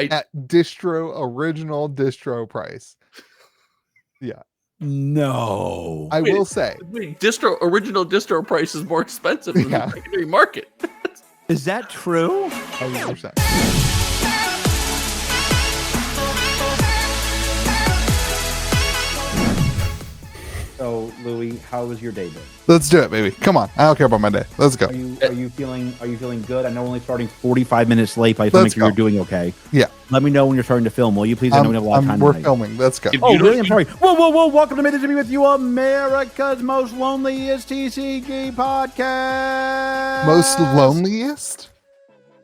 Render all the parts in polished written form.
at original distro price. Yeah. No. I will say. Original distro price is more expensive than the secondary market. Is that true? 100%. So, Louis, how was your day been? Let's do it, baby. Come on. I don't care about my day. Let's go. Are you feeling good? I know we're only starting 45 minutes late, but I just want to make sure you're doing okay. Yeah. Let me know when you're starting to film, will you please? I know we have a lot of time. We're filming. Let's go. Oh, really? I'm sorry. Whoa. Welcome to Metazoo with you, America's most loneliest TCG podcast. Most loneliest?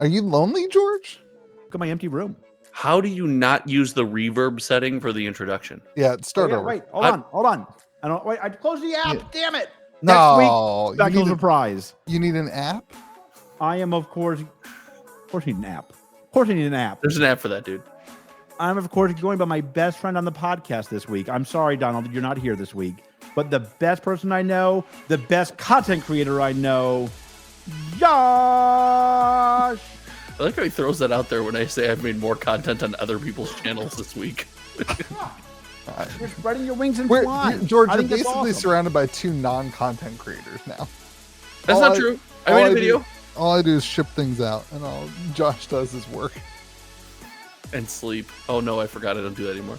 Are you lonely, George? Look at my empty room. How do you not use the reverb setting for the introduction? Yeah, start over. Wait, hold on. I closed the app. Yeah. Damn it. No. Next week, back surprise. You need an app? I am, of course, need an app. Of course I need an app. There's an app for that, dude. I'm, of course, joined by my best friend on the podcast this week. I'm sorry, Donald, you're not here this week. But the best person I know, the best content creator I know, Josh! I like how he throws that out there when I say I've made more content on other people's channels this week. You're spreading your wings and flying. George, you're basically surrounded by two non-content creators now. That's not true. I made a video. All I do is ship things out, and all Josh does is work. And sleep. Oh, no, I forgot I don't do that anymore.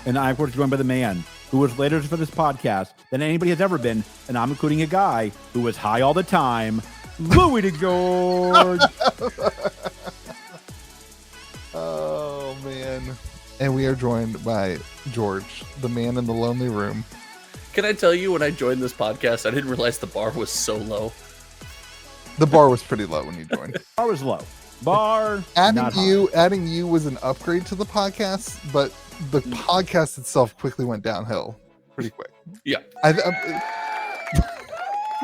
And I'm, of course, joined by the man who was later for this podcast than anybody has ever been, and I'm including a guy who was high all the time, Louis to George. Oh, man. And we are joined by George, the man in the lonely room. Can I tell you, when I joined this podcast, I didn't realize the bar was so low. The bar was pretty low when you joined. Bar was low. Bar. Adding you was an upgrade to the podcast, but the podcast itself quickly went downhill pretty quick. Yeah.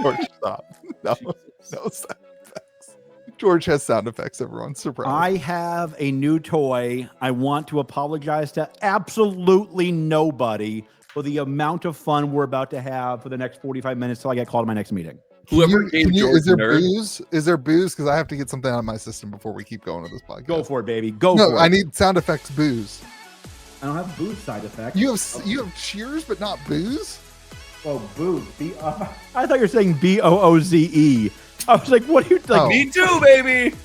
George, stop. No sound effects. George has sound effects, everyone. Surprise. I have a new toy. I want to apologize to absolutely nobody for the amount of fun we're about to have for the next 45 minutes till I get called to my next meeting. Is there booze? Is there booze? Because I have to get something out of my system before we keep going with this podcast. Go for it, baby. Go for it. I need sound effects booze. I don't have booze side effects. You have cheers, but not booze? Oh, booze. I thought you were saying BOOZE. I was like, what are you like? Oh. Me too, baby.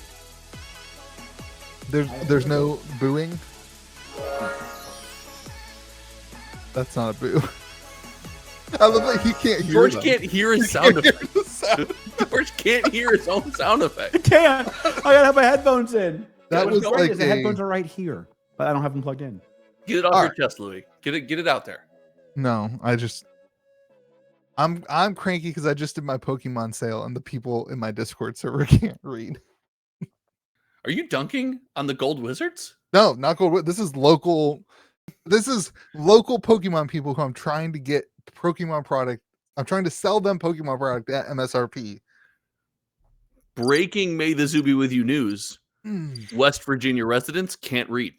There's no booing. That's not a boo. I love that he can't hear. George can't hear his sound effects. George can't hear his own sound effect. I can't. I gotta have my headphones in. That was like the headphones are right here, but I don't have them plugged in. Get it off your chest, Louis. Get it out there. No, I'm cranky because I just did my Pokemon sale and the people in my Discord server can't read. Are you dunking on the Gold Wizards? No, not Gold. This is local Pokemon people who I'm trying to get Pokemon product. I'm trying to sell them Pokemon product at MSRP. Breaking May the Zoo be with you news. West Virginia residents can't read.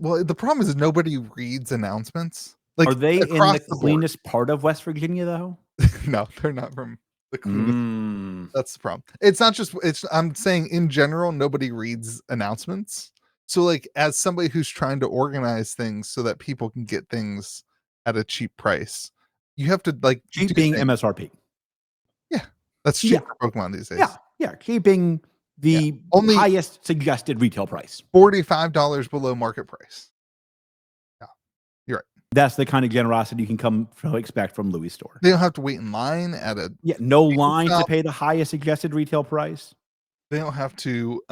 Well, the problem is nobody reads announcements. Like, are they in the cleanest part of West Virginia, though? No, they're not from the cleanest. That's the problem. It's not just. I'm saying in general, nobody reads announcements. So, like, as somebody who's trying to organize things so that people can get things at a cheap price, you have to like cheaping MSRP. Yeah, that's cheap for Pokemon these days. Yeah, keeping the only highest suggested retail price, $45 below market price. Yeah, you're right. That's the kind of generosity you can come to expect from Louis' store. They don't have to wait in line at no line to pay the highest suggested retail price. They don't have to,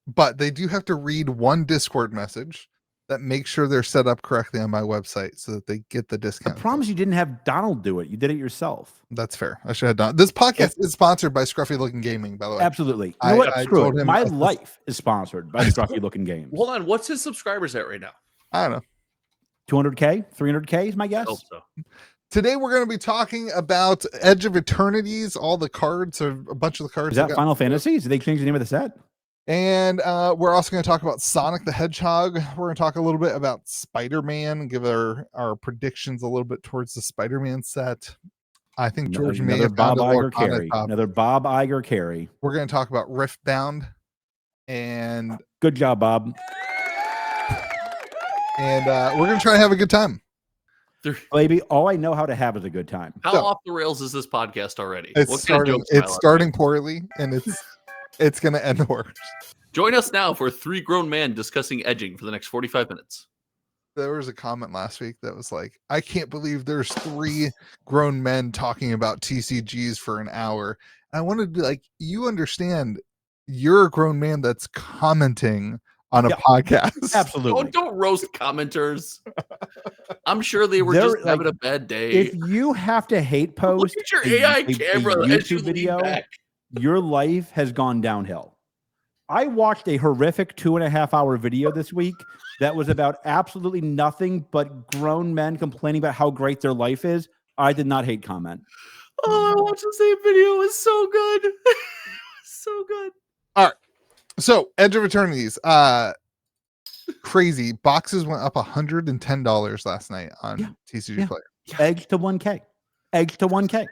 but they do have to read one Discord message that makes sure they're set up correctly on my website so that they get the discount. I promise you didn't have Donald do it. You did it yourself. That's fair. I should have done. This podcast is sponsored by Scruffy Looking Gaming, by the way. Absolutely. You know what? Screw it. My life is sponsored by Scruffy Looking Games. Hold on. What's his subscribers at right now? I don't know. 200K, 300K is my guess. I hope so. Today we're going to be talking about Edge of Eternities. All the cards, or a bunch of the cards. Is that Final Fantasy? Did they change the name of the set? And we're also going to talk about Sonic the Hedgehog. We're going to talk a little bit about Spider-Man, give our predictions a little bit towards the Spider-Man set. I think George may have Bob Iger carry. Another Bob Iger carry. We're going to talk about Riftbound. And good job, Bob. and we're gonna try to have a good time. Baby, all I know how to have is a good time. How off the rails is this podcast already? It's starting poorly, and it's gonna end worse. Join us now for 3 grown men discussing edging for the next 45 minutes. There was a comment last week that was like, I can't believe there's 3 grown men talking about TCGs for an hour. And I wanted to be like, you understand, you're a grown man that's commenting on a podcast. Absolutely. Don't roast commenters. I'm sure they were just having a bad day. If you have to hate post look at your AI camera a YouTube video, your life has gone downhill. I watched a horrific 2.5-hour video this week that was about absolutely nothing but grown men complaining about how great their life is. I did not hate comment. Oh, I watched the same video. It was so good. So good. All right. So Edge of Eternities. Crazy. Boxes went up $110 last night on TCG Player. Eggs to 1K. Eggs to 1K.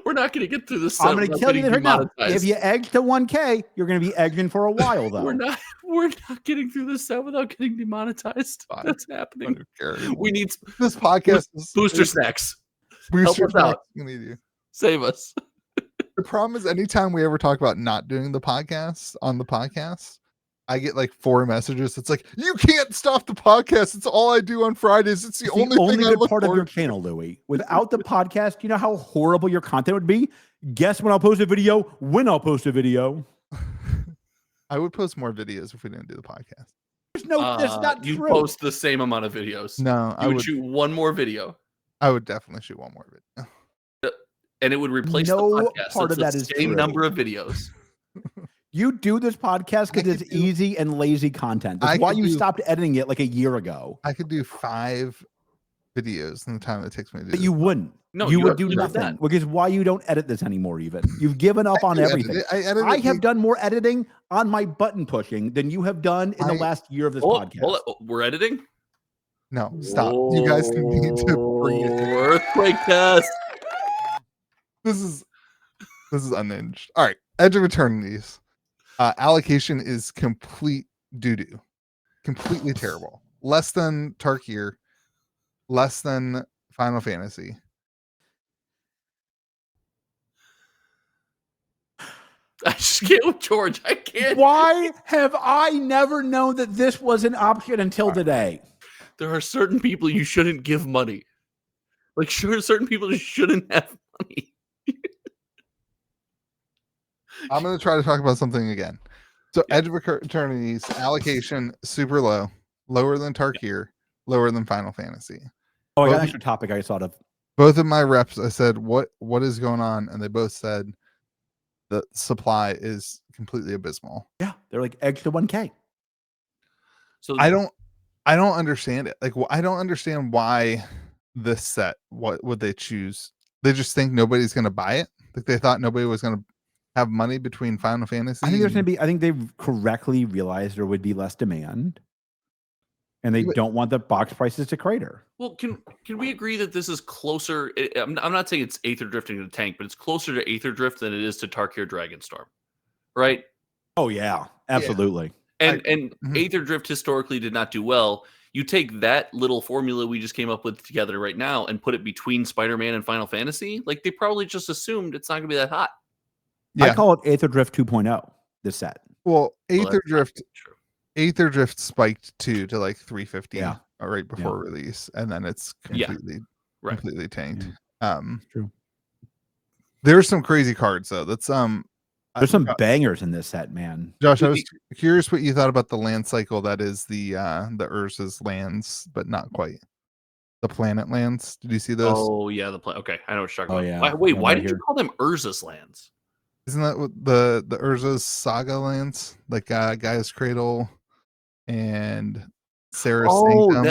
We're not going to get through this. I'm going to tell you that right now. If you egg to 1K, you're going to be egging for a while, though. We're not getting through this set without getting demonetized. That's happening. We need this podcast. Booster snacks. Booster Help us out. Save us. The problem is, anytime we ever talk about not doing the podcast on the podcast, I get like 4 messages. It's like, you can't stop the podcast. It's all I do on Fridays. It's the only good part of your channel, Louis. Without the podcast, you know how horrible your content would be? Guess when I'll post a video? When I'll post a video. I would post more videos if we didn't do the podcast. That's not true. You post the same amount of videos. No, I would shoot one more video. I would definitely shoot one more video. And it would replace the podcast. Part of that is the same number of videos. You do this podcast because it's easy and lazy content. That's why you stopped editing it like a year ago. I could do 5 videos in the time it takes me to do. But you wouldn't. No, you would do nothing. Which is why you don't edit this anymore. Even you've given up on everything. I have done more editing on my button pushing than you have done in the last year of this podcast. We're editing. No, stop. You guys need to bring it. Earthquake test. This is unhinged. All right, Edge of Eternities. Allocation is complete doo-doo. Completely terrible. Less than Tarkir. Less than Final Fantasy. I just can't with George. I can't. Why have I never known that this was an option until today? There are certain people you shouldn't give money. Like, certain people just shouldn't have money. I'm going to try to talk about something again. So Edge of Eternities allocation super low, lower than Tarkir, lower than Final Fantasy. Oh, I got an extra topic I thought of. Both of my reps, I said, what is going on? And they both said the supply is completely abysmal. Yeah, they're like eggs to 1K. So I don't understand it. Like, I don't understand why this set. What would they choose? They just think nobody's going to buy it. Like, they thought nobody was going to have money between Final Fantasy. I think there's going to be. I think they've correctly realized there would be less demand, and they don't want the box prices to crater. Well, can we agree that this is closer? I'm not saying it's Aether Drifting to the tank, but it's closer to Aether Drift than it is to Tarkir Dragonstorm, right? Oh yeah, absolutely. Yeah. And Aether Drift historically did not do well. You take that little formula we just came up with together right now and put it between Spider-Man and Final Fantasy, like they probably just assumed it's not going to be that hot. Yeah. I call it Aether Drift 2.0. This set. Well, Aether Drift spiked to like 350 right before release, and then it's completely tanked. Yeah. True. There's some crazy cards though. That's there's some bangers in this set, man. Josh, I was curious what you thought about the land cycle that is the Urza's lands, but not quite. The planet lands. Did you see those? Oh yeah, okay, I know what you're talking about. Yeah. Why did you call them Urza's lands? Isn't that what the Urza's Saga lands? Like Gaia's Cradle and Sarah's Sanctum.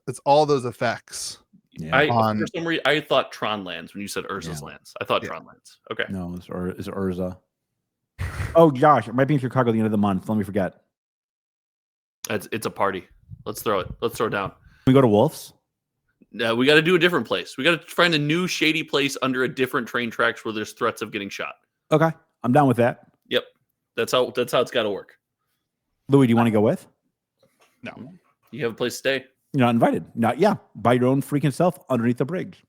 It's all those effects. Yeah. For some reason, I thought Tron lands when you said Urza's lands. I thought Tron lands. Okay. No, it's Urza. Oh, Josh, it might be in Chicago at the end of the month. Let me forget. It's a party. Let's throw it. Let's throw it down. We go to Wolf's? No, we got to do a different place. We got to find a new shady place under a different train tracks where there's threats of getting shot. Okay, I'm down with that. Yep, that's how it's got to work. Louis, do you want to go with? No. You have a place to stay. You're not invited. By your own freaking self underneath the bridge.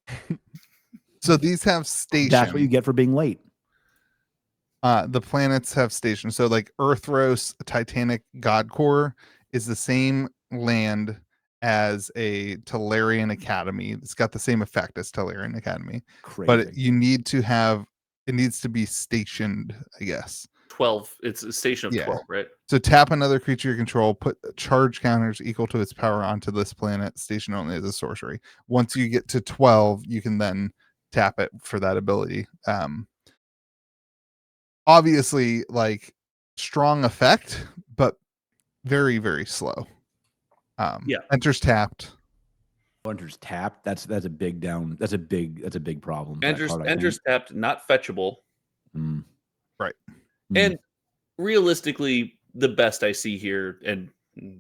So these have stations. That's what you get for being late. The planets have stations. So like Earthros, Titanic, Godcore is the same land as a Tellurian Academy. It's got the same effect as Tellurian Academy. Crazy. But it needs to be stationed, I guess. 12. It's a station of 12, right? So tap another creature you control, put charge counters equal to its power onto this planet, station only as a sorcery. Once you get to 12, you can then tap it for that ability. Obviously, like strong effect, but very, very slow. Enters tapped. Enters tapped. That's a big down. That's a big problem. Enters tapped, not fetchable. Right. And realistically, the best I see here, and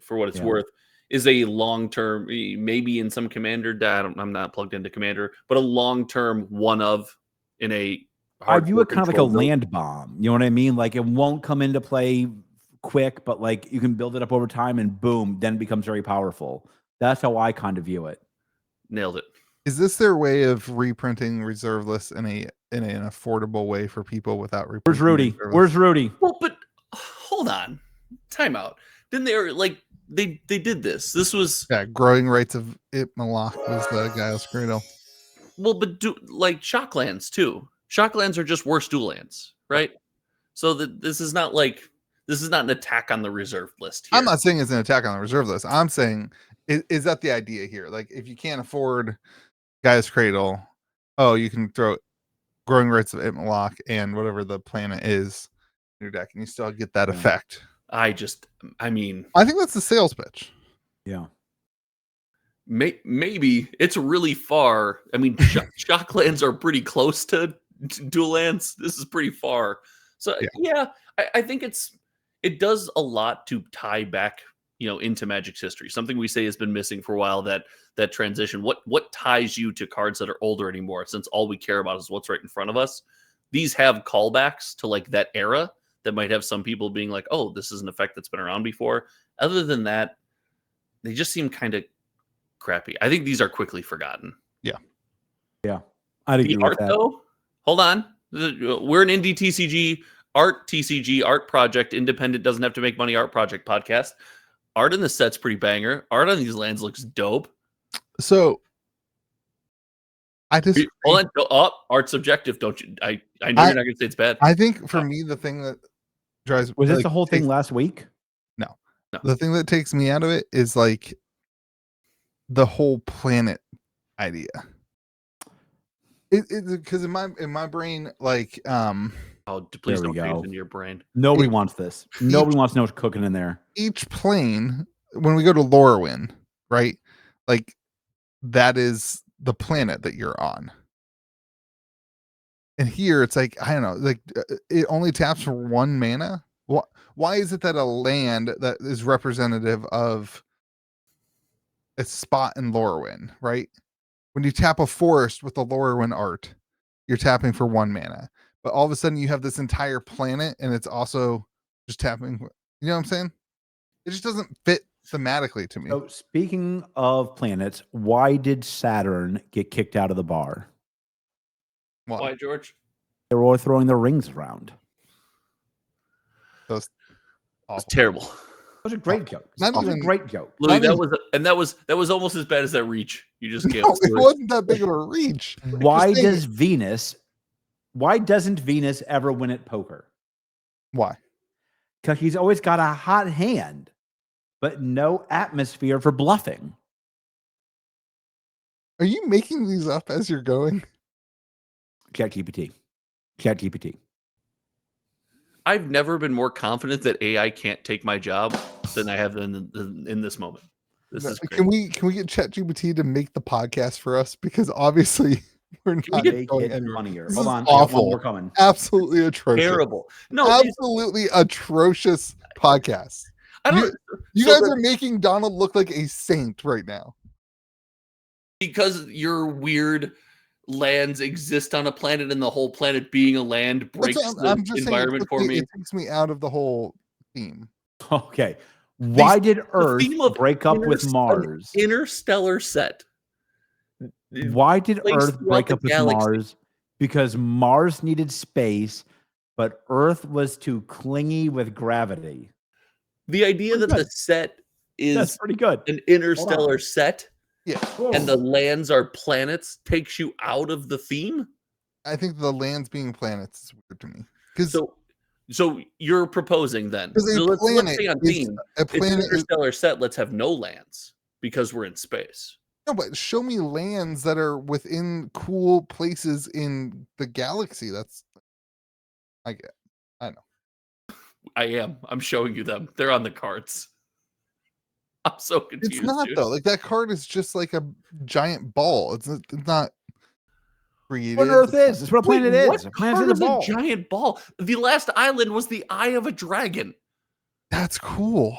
for what it's worth, is a long-term, maybe in some commander. I'm not plugged into commander, but a long-term one of in a. I view it kind of like a land bomb. You know what I mean? Like it won't come into play quick, but like you can build it up over time, and boom, then it becomes very powerful. That's how I kind of view it. Nailed it. Is this their way of reprinting reserve lists in an affordable way for people without reprinting? Where's Rudy? Well, but hold on, time out. Didn't they did this? This was growing rates of Malak was the Gaia's Cradle. Well, but like Shocklands too. Shocklands are just worse dual lands, right? So this is not an attack on the reserve list here. I'm not saying it's an attack on the reserve list. I'm saying is that the idea here? Like if you can't afford Gaia's Cradle, you can throw growing rates of Malak and whatever the planet is in your deck, and you still get that effect. I think that's the sales pitch. Yeah. Maybe it's really far. I mean, Shocklands are pretty close to dual lands. This is pretty far. So I think it does a lot to tie back, into Magic's history. Something we say has been missing for a while, that transition. What ties you to cards that are older anymore, since all we care about is what's right in front of us? These have callbacks to like that era that might have some people being like, oh, this is an effect that's been around before. Other than that, they just seem kind of crappy. I think these are quickly forgotten. Yeah. I agree the with art that. though, hold on. We're an indie TCG, art TCG, art project, independent, doesn't have to make money, art project podcast. Art in the set's pretty banger. Art on these lands looks dope. So I just hold on. Art's subjective, don't you? I know you're not gonna say it's bad. I think for me, the thing that drives was this the whole thing last week? No. The thing that takes me out of it is like the whole planet idea. It because in my brain, like please don't change in your brain. Nobody wants this. Nobody wants to know what's cooking in there. Each plane, when we go to Lorwyn, right? Like that is the planet that you're on. And here it's like, I don't know, like it only taps for 1 mana. Why is it that a land that is representative of a spot in Lorwyn, right? When you tap a forest with the Lorwyn art, you're tapping for 1 mana. But all of a sudden you have this entire planet and it's also just tapping. You know what I'm saying? It just doesn't fit thematically to me. So speaking of planets, why did Saturn get kicked out of the bar? Why, George? They were all throwing their rings around. That's terrible. That was a great joke. That was a great joke. Louis, that was almost as bad as that reach you just gave. No, it wasn't that big of a reach. Why doesn't Venus ever win at poker? Why? Because he's always got a hot hand, but no atmosphere for bluffing. Are you making these up as you're going? ChatGPT. I've never been more confident that AI can't take my job than I have in this moment. This is great. Can we get ChatGPT to make the podcast for us? Because obviously we're not going any funnier. Hold on, awful. We're coming. Absolutely atrocious. Terrible. No, absolutely atrocious podcast. You guys are making Donald look like a saint right now. Because your weird lands exist on a planet and the whole planet being a land breaks the environment for me. It takes me out of the whole theme. Okay. Why did Earth theme of break up with an Mars? interstellar set. Why did Placed Earth throughout break the up with galaxy. Mars? Because Mars needed space, but Earth was too clingy with gravity. The idea Pretty that good. the set That's is pretty good. an interstellar set Yeah. and the lands are planets takes you out of the theme. I think the lands being planets is weird to me. Because So you're proposing then. Because So a let's planet stay on is theme. a It's an planet is interstellar set. Let's have no lands because we're in space. no, but show me lands that are within cool places in the galaxy. That's I get. I know. I am. I'm showing you them. They're on the cards. I'm so confused. It's not dude. though. Like that card is just like a giant ball. It's not created. What Earth is? It's what a planet Wait, is. A what planet's card in a is ball. a giant ball? The last island was the eye of a dragon. That's cool.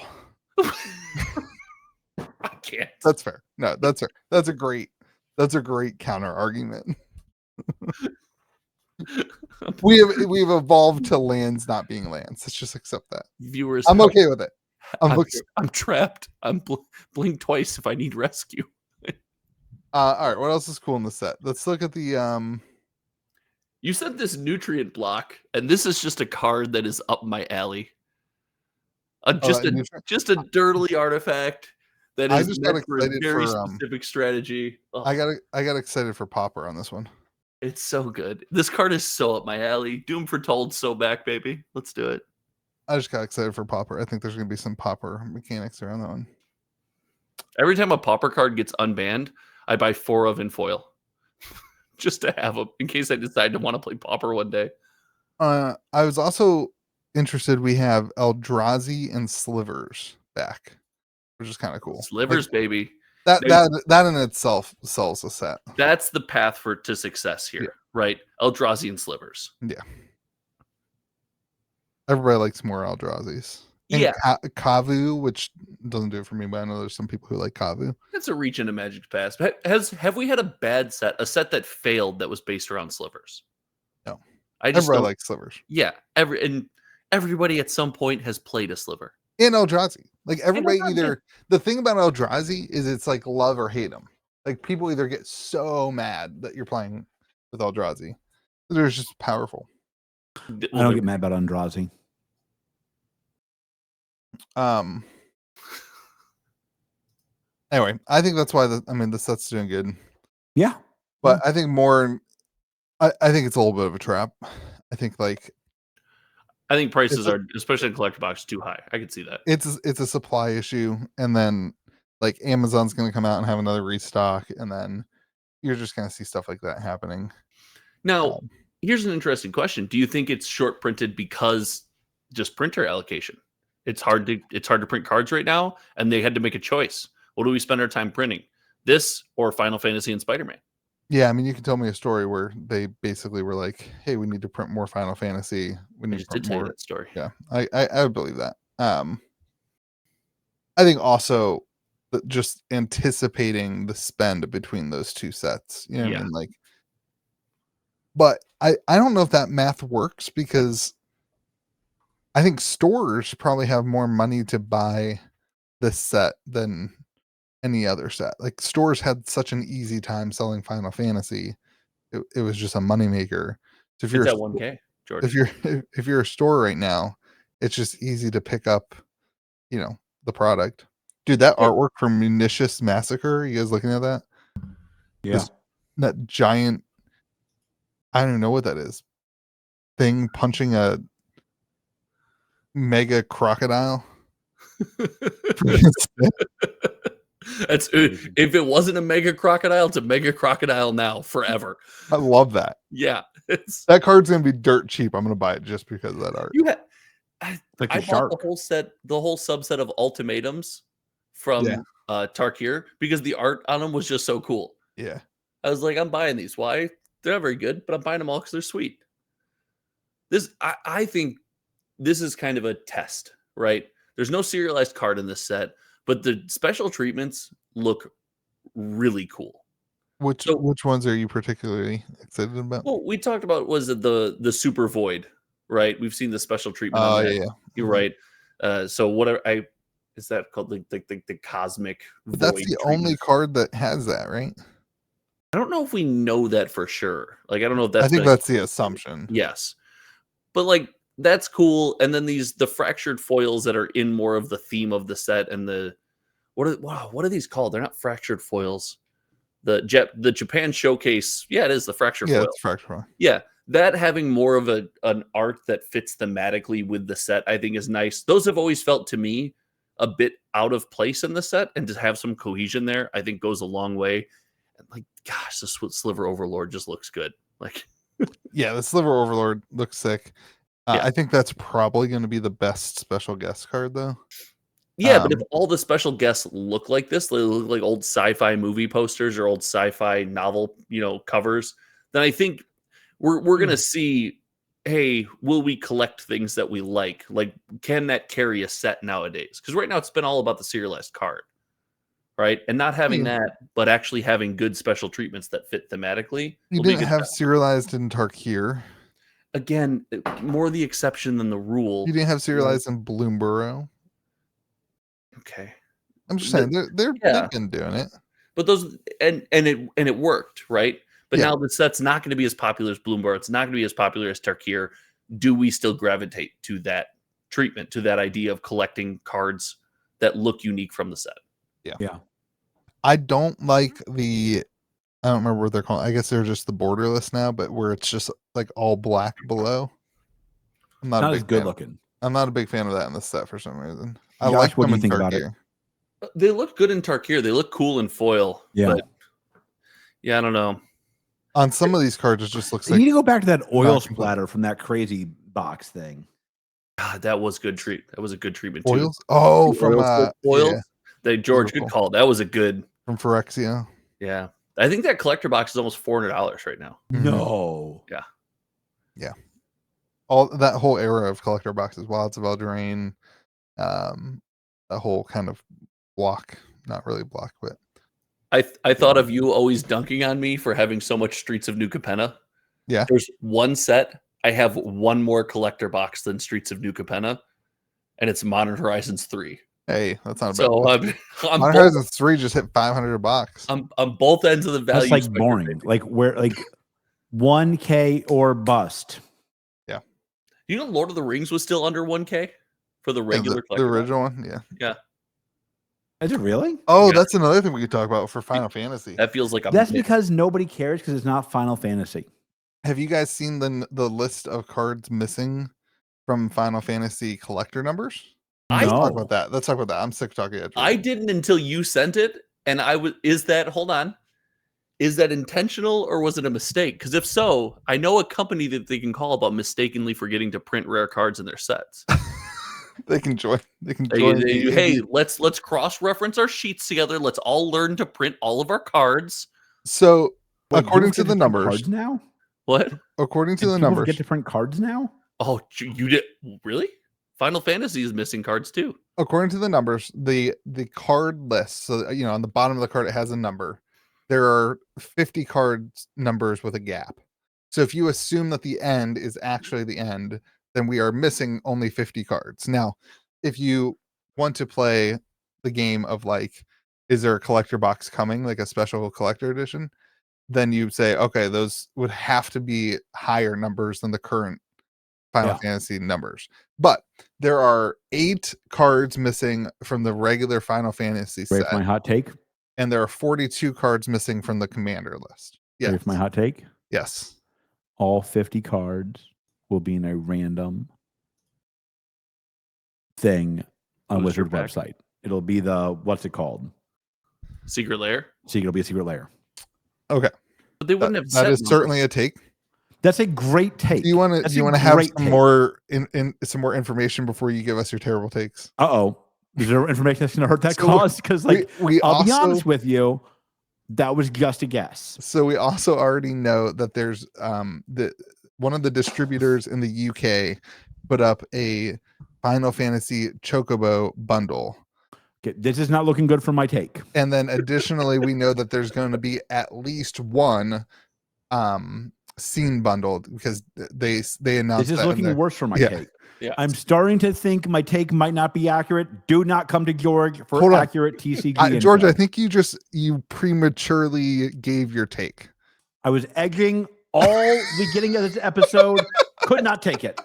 I can't. That's fair. No, that's fair. That's a great counter argument. we've evolved to lands not being lands. Let's just accept that. Viewers, I'm okay with it. I'm trapped. I'm blink twice if I need rescue. All right, what else is cool in the set? Let's look at the You said this nutrient block, and this is just a card that is up my alley. Just a dirtly artifact that I is just got meant for a excited very for, specific strategy. Oh, I got excited for Popper on this one. it's so good. This card is so up my alley. Doom Foretold, so back, baby. Let's do it. I just got excited for Popper. I think there's gonna be some Popper mechanics around that one. Every time a Pauper card gets unbanned, I buy 4 of in foil. Just to have them in case I decide to want to play Pauper one day. I was also interested. We have Eldrazi and Slivers back, which is kind of cool. Slivers, Like, baby. that in itself sells a set. That's the path to success here, right? Eldrazi and Slivers. Yeah. Everybody likes more Eldrazi's. And Yeah. Kavu, which doesn't do it for me, but I know there's some people who like Kavu. That's a reach into Magic's past. Have we had a bad set, a set that failed that was based around Slivers? No. I just Everybody likes Slivers. Yeah, everybody at some point has played a Sliver. And Eldrazi. Like everybody the thing about Eldrazi is it's like love or hate them. Like people either get so mad that you're playing with Eldrazi. They're just powerful. I don't get mad about Eldrazi. Anyway, I think that's why the set's doing good. Yeah. But I think I think it's a little bit of a trap. I think prices are, especially in collector box, too high. I can see that. It's a supply issue, and then like Amazon's going to come out and have another restock, and then you're just going to see stuff like that happening. Now, here's an interesting question: do you think it's short printed because just printer allocation? It's hard to print cards right now, and they had to make a choice. What do we spend our time printing? This or Final Fantasy and Spider-Man? Yeah, I mean, you can tell me a story where they basically were like, "Hey, we need to print more Final Fantasy. We need to print more." That story. Yeah, I would believe that. I think also just anticipating the spend between those two sets. You know what I mean? Like, but I don't know if that math works because I think stores probably have more money to buy this set than any other set. Like stores had such an easy time selling Final Fantasy. It was just a moneymaker. So if you're at 1K, George. if you're a store right now, it's just easy to pick up, the product. Dude, that artwork from Munitius Massacre, you guys looking at that? Yeah. That giant, I don't even know what that is. Thing punching a mega crocodile. That's if it wasn't a mega crocodile, it's a mega crocodile now forever. I love that. Yeah, that card's gonna be dirt cheap. I'm gonna buy it just because of that art. I bought the whole subset of ultimatums from Tarkir because the art on them was just so cool. Yeah, I was like, I'm buying these. Why? They're not very good, but I'm buying them all because they're sweet. I think this is kind of a test, right? There's no serialized card in this set, but the special treatments look really cool. Which ones are you particularly excited about? Well, we talked about the Super Void, right? We've seen the special treatment. Oh yeah, you're right. So whatever is that called the cosmic But that's void the treatment? only card that has that, right? I don't know if we know that for sure. Like, I don't know if I that's think that's the assumption. Yes. But like that's cool. And then the fractured foils that are in more of the theme of the set, and the what are these called? They're not fractured foils. The Japan showcase. Yeah, it is the fractured foil. It's fractured. Yeah. That having more of an art that fits thematically with the set, I think is nice. Those have always felt to me a bit out of place in the set, and to have some cohesion there, I think goes a long way. And like, gosh, the Sliver Overlord just looks good. Like, yeah, the Sliver Overlord looks sick. Yeah. I think that's probably going to be the best special guest card, though. Yeah, but if all the special guests look like this, they look like old sci-fi movie posters or old sci-fi novel, covers, then I think we're gonna see, hey, will we collect things that we like? Like, can that carry a set nowadays? Because right now it's been all about the serialized card, right? And not having that, but actually having good special treatments that fit thematically. You didn't have serialized in Tarkir. Again, more the exception than the rule. You didn't have serialized in Bloomborough. Okay, I'm just saying they've been doing it, but those and it worked, right? But now the set's not going to be as popular as Bloomborough. It's not going to be as popular as Tarkir. Do we still gravitate to that treatment, to that idea of collecting cards that look unique from the set? Yeah. I don't like I don't remember what they're called. I guess they're just the borderless now, but where it's just like all black below. I'm not as good looking. I'm not a big fan of that in the set for some reason. I Josh, like what them do you in think about Tarkir. it? They look good in Tarkir. They look cool in foil. Yeah. But I don't know. On some of these cards, it just looks You like need to go back to that oil splatter from that crazy box thing. God, that was good That was a good treatment too. Oils. Oh, from oils. Yeah. George, good call. That was a good from Phyrexia. Yeah, I think that collector box is almost $400 right now. No. Yeah. All that whole era of collector boxes, Wilds of Eldraine, that whole kind of block, not really block, but I thought of you always dunking on me for having so much Streets of New Capenna. Yeah. There's one set. I have one more collector box than Streets of New Capenna, and it's Modern Horizons 3. Hey, that's not so bad. Modern Horizons 3 just hit $500. On both ends of the value. That's like boring. Like where 1K or bust. Yeah. You know, Lord of the Rings was still under 1K for the regular the original one. Yeah. Yeah. Is it really? Oh, that's another thing we could talk about for Final Fantasy. That feels like that's because nobody cares because it's not Final Fantasy. Have you guys seen the list of cards missing from Final Fantasy collector numbers? Let's talk about that. Let's talk about that. I'm sick of talking about it. I didn't until you sent it, and I was. Is that intentional or was it a mistake? Because if so, I know a company that they can call about mistakenly forgetting to print rare cards in their sets. They can join. Hey, let's cross-reference our sheets together. Let's all learn to print all of our cards. So, according to the numbers, cards now. What? According to the numbers, get to print cards now. Oh, you did really? Final Fantasy is missing cards too. According to the numbers, the card list. So on the bottom of the card, it has a number. There are 50 cards numbers with a gap. So if you assume that the end is actually the end, then we are missing only 50 cards. Now, if you want to play the game of is there a collector box coming, like a special collector edition, then you say, okay, those would have to be higher numbers than the current Final Fantasy numbers. But there are 8 cards missing from the regular Final Fantasy set. Ready for my hot take? And there are 42 cards missing from the commander list. Yes. Ready for my hot take? Yes. All 50 cards will be in a random thing on Wizard website. It'll be what's it called? Secret Lair? It'll be a secret lair. Okay. But they wouldn't have that is certainly a take. That's a great take. Do you want to have some more some more information before you give us your terrible takes? Is there information that's going to hurt that cause? Because I'll be honest with you, that was just a guess. So we also already know that there's one of the distributors in the UK put up a Final Fantasy Chocobo bundle. Okay, this is not looking good for my take. And then additionally, we know that there's going to be at least one scene bundled because they announced This is that in looking their- worse for my Yeah. take. Yeah. I'm starting to think my take might not be accurate. Do not come to George for Hold on. accurate TCG. George, info. I think you prematurely gave your take. I was egging all beginning of this episode. Could not take it.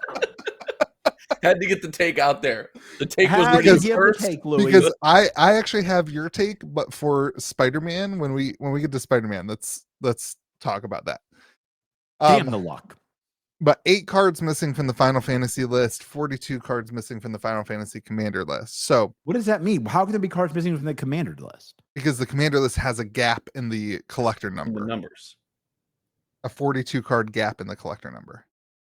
Had to get the take out there. The take was Had ready to give first. the take, Louis. Because I actually have your take, but for Spider-Man, when we get to Spider-Man, let's talk about that. Damn the luck. But 8 cards missing from the Final Fantasy list, 42 cards missing from the Final Fantasy Commander list. So What does that mean? How can there be cards missing from the commander list? because the Commander list has a gap in the collector The number, numbers. a 42 card gap in the collector number.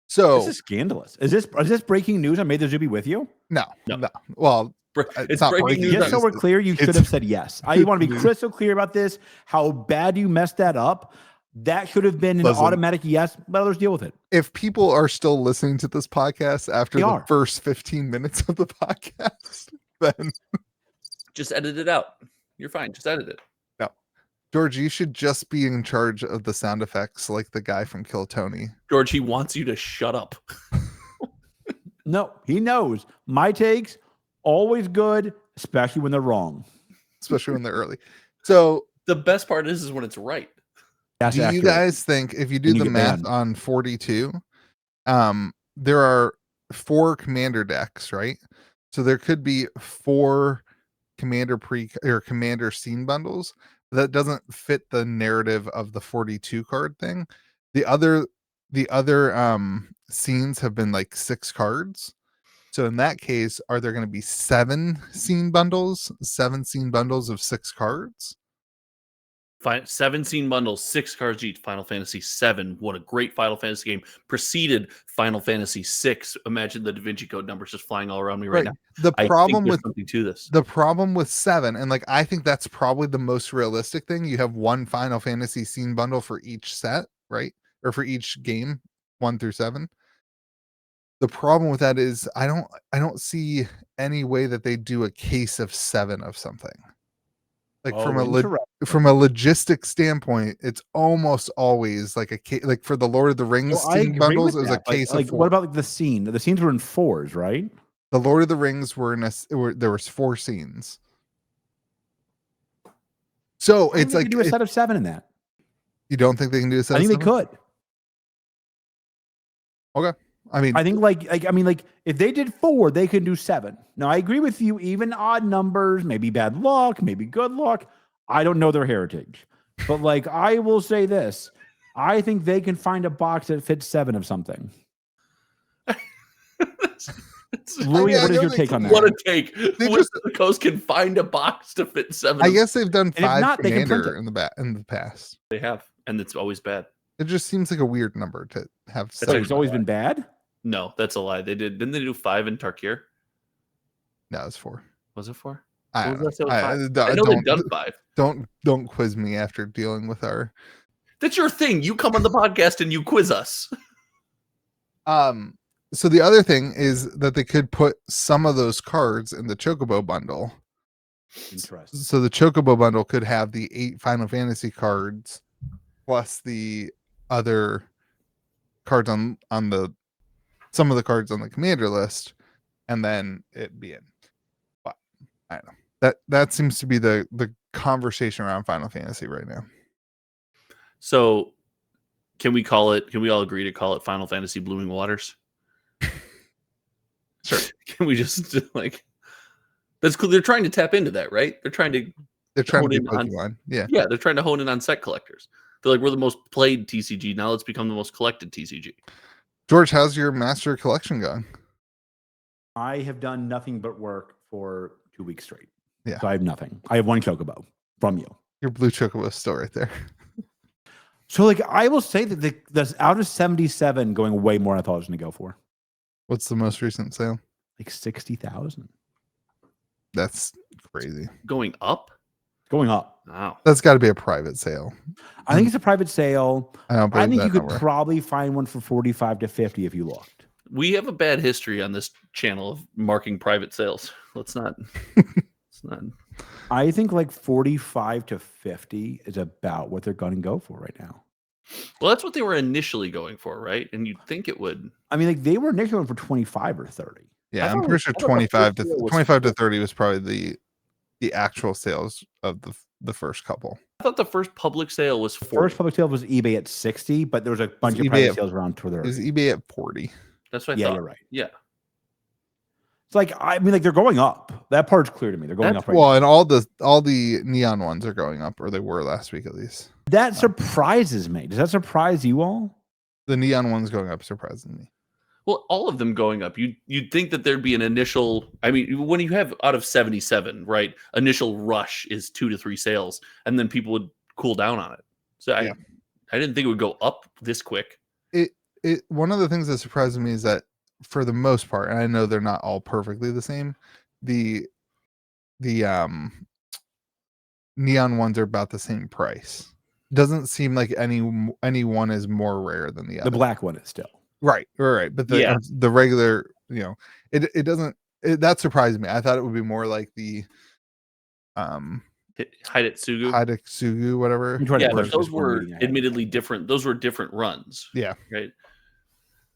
So This is scandalous. Is this breaking news? I made the Zuby with you. no. No. Well, It's not breaking news. Just so we're clear, you should have said yes. I want to be crystal clear about this. How bad you messed that up. That should have been an Listen. automatic yes. Let others deal with it. if people are still listening to this podcast after They the are. first 15 minutes of the podcast, then Just edit it out. You're fine. Just edit it. George, you should just be in charge of the sound effects like the guy from Kill Tony. George, he wants you to shut up. No, he knows. My takes, always good, especially when they're wrong. Especially when they're early. So The best part is when it's right. That's do you accurate. guys think if you do And you the get math banned. on 42, there are 4 commander decks, right? So there could be 4 commander commander scene bundles. That doesn't fit the narrative of the 42 card thing. The other scenes have been like 6 cards. So in that case, are there going to be 7 scene bundles of 6 cards? 7 scene bundles, 6 cards each. Final Fantasy 7. What a great Final Fantasy game. Preceded Final Fantasy 6. Imagine the Da Vinci Code numbers just flying all around me right now. The I problem think there's with something to this. the problem with 7, and like I think that's probably the most realistic thing. You have one Final Fantasy scene bundle for each set, right? Or for each game, 1 through 7. The problem with that is I don't see any way that they do a case of 7 of something. Like from a logistic standpoint, it's almost always like like for the Lord of the Rings I scene agree bundles, with it was a that. case Like, of 4. what about like the scene? The scenes were in 4s, right? The Lord of the Rings were there was 4 scenes. So I it's think like they do a set of 7 in that. you don't think they can do a set I think of they 7? could. Okay. I mean, I think like if they did 4, they can do 7. Now I agree with you. Even odd numbers, maybe bad luck, maybe good luck. I don't know their heritage, but like I will say this: I think they can find a box that fits 7 of something. Louis, I what is know your they take can- on What that? a take. They Wizards of the Coast can find a box to fit 7. I guess they've done And if 5 not, they can print commander it. in the past. they have, and it's always bad. It just seems like a weird number to have That's Wait, 7. it's always been bad. No, that's a lie. Didn't they do 5 in Tarkir? No, it's 4. Was it 4? I What don't was that? know. So I I know they've done 5. don't quiz me after dealing with our That's your thing. You come on the podcast and you quiz us. so the other thing is that they could put some of those cards in the Chocobo bundle. Interesting. So the Chocobo bundle could have the 8 Final Fantasy cards plus the other cards on the some of the cards on the commander list, and then it be in. But I don't know. That seems to be the conversation around Final Fantasy right now. So can we all agree to call it Final Fantasy Blooming Waters? Sure. Can we just like that's cool. They're trying to tap into that, right? They're trying to be hone in on- Pokemon. Yeah. Yeah, they're trying to hone in on set collectors. They're like, we're the most played TCG. Now let's become the most collected TCG. George, how's your master collection going? I have done nothing but work for 2 weeks straight. Yeah. So I have nothing. I have 1 Chocobo from you. Your blue Chocobo is still right there. So like I will say that that's out of 77 going way more than I thought it was going to go for. What's the most recent sale? Like 60,000. That's crazy. Going up? Going up. Wow. That's got to be a private sale. I think it's a private sale. I don't believe I think that you could number. probably find one for 45 to 50 if you looked. We have a bad history on this channel of marking private sales. Let's not. It's not. I think like 45 to 50 is about what they're going to go for right now. Well, that's what they were initially going for, right? And you'd think it would. I mean, like they were initially going for 25 or 30. Yeah, I'm pretty sure 25 to 30 was probably the actual sales of the first couple. I thought the first public sale was 40. First public sale was eBay at 60, but there was a bunch of private sales around 30. It was eBay at 40. That's what I thought. Yeah, you're right. Yeah. It's like, I mean, like they're going up. That part's clear to me. They're going up right well, now. And all the neon ones are going up, or they were last week at least. That surprises me. Does that surprise you all? The neon ones going up surprises me. Well, all of them going up. You'd think that there'd be an initial. I mean, when you have out of 77, right? Initial rush is 2 to 3 sales, and then people would cool down on it. So I didn't think it would go up this quick. One of the things that surprised me is that for the most part, and I know they're not all perfectly the same, the neon ones are about the same price. Doesn't seem like any one is more rare than the other. The black one is still right. But the regular, it doesn't. That surprised me. I thought it would be more like the Hidetsugu, whatever. Yeah, but those were admittedly different. Those were different runs. Yeah. Right.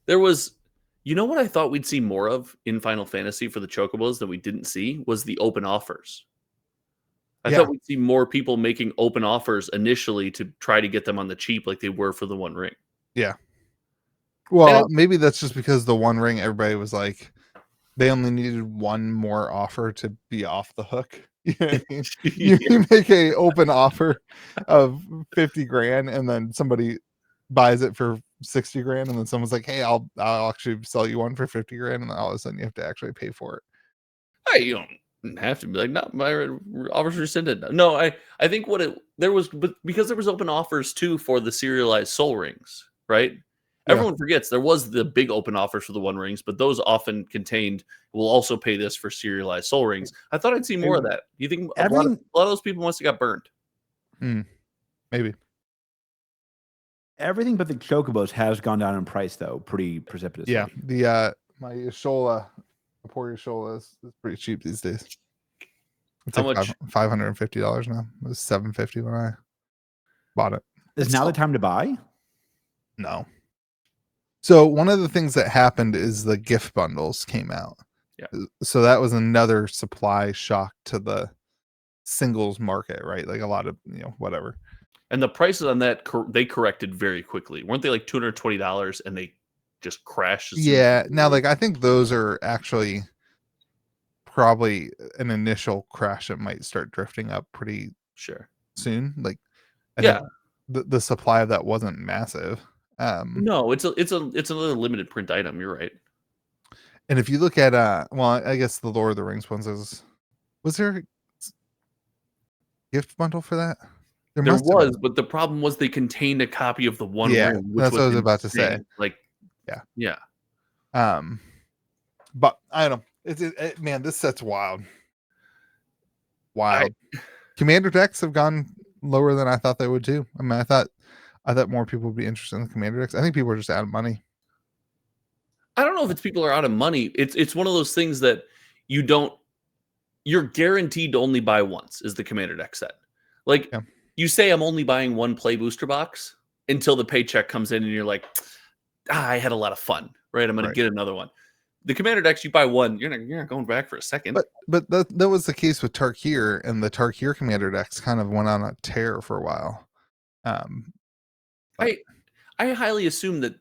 There was, what I thought we'd see more of in Final Fantasy for the Chocobos that we didn't see was the open offers. I thought we'd see more people making open offers initially to try to get them on the cheap like they were for the One Ring. Yeah. Well, maybe that's just because the One Ring, everybody was like, they only needed one more offer to be off the hook. You know what I mean? You make a open offer of 50 grand and then somebody buys it for 60 grand and then someone's like, hey, I'll actually sell you one for 50 grand, and then all of a sudden you have to actually pay for it. Hey, you don't have to be like, no, my offers rescinded. No, I think because there was open offers too for the serialized soul rings, right? Everyone forgets there was the big open offers for the One Rings, but those often contained, we'll also pay this for serialized soul rings. I thought I'd see more of that. You think a lot of those people must have got burned? Maybe. Everything but the Chocobos has gone down in price, though, pretty precipitously. Yeah, the my Yashola, poor Yashola is pretty cheap these days. It's how like much? $550 now. It was $750 when I bought it. Is now the time to buy? No. So one of the things that happened is the gift bundles came out. Yeah. So that was another supply shock to the singles market, right? Like a lot of whatever. And the prices on that they corrected very quickly. Weren't they like $220 and they just crashed? Yeah. Now, like I think those are actually probably an initial crash that might start drifting up pretty soon. Like I think the supply of that wasn't massive. No, it's another limited print item. You're right. And if you look at I guess the Lord of the Rings ones was there a gift bundle for that? There was, but the problem was they contained a copy of the One Ring. Which that's what I was about to say. Like, yeah. But I don't know. Man, this set's wild. Commander decks have gone lower than I thought they would too. I mean, I thought more people would be interested in the Commander decks. I think people are just out of money. I don't know if it's people are out of money. It's one of those things that you're guaranteed to only buy once is the Commander deck set. Like you say, I'm only buying one play booster box until the paycheck comes in and you're like, I had a lot of fun, right? I'm going to get another one. The Commander decks, you buy one, you're not going back for a second. But that was the case with Tarkir, and the Tarkir Commander decks kind of went on a tear for a while. I highly assume that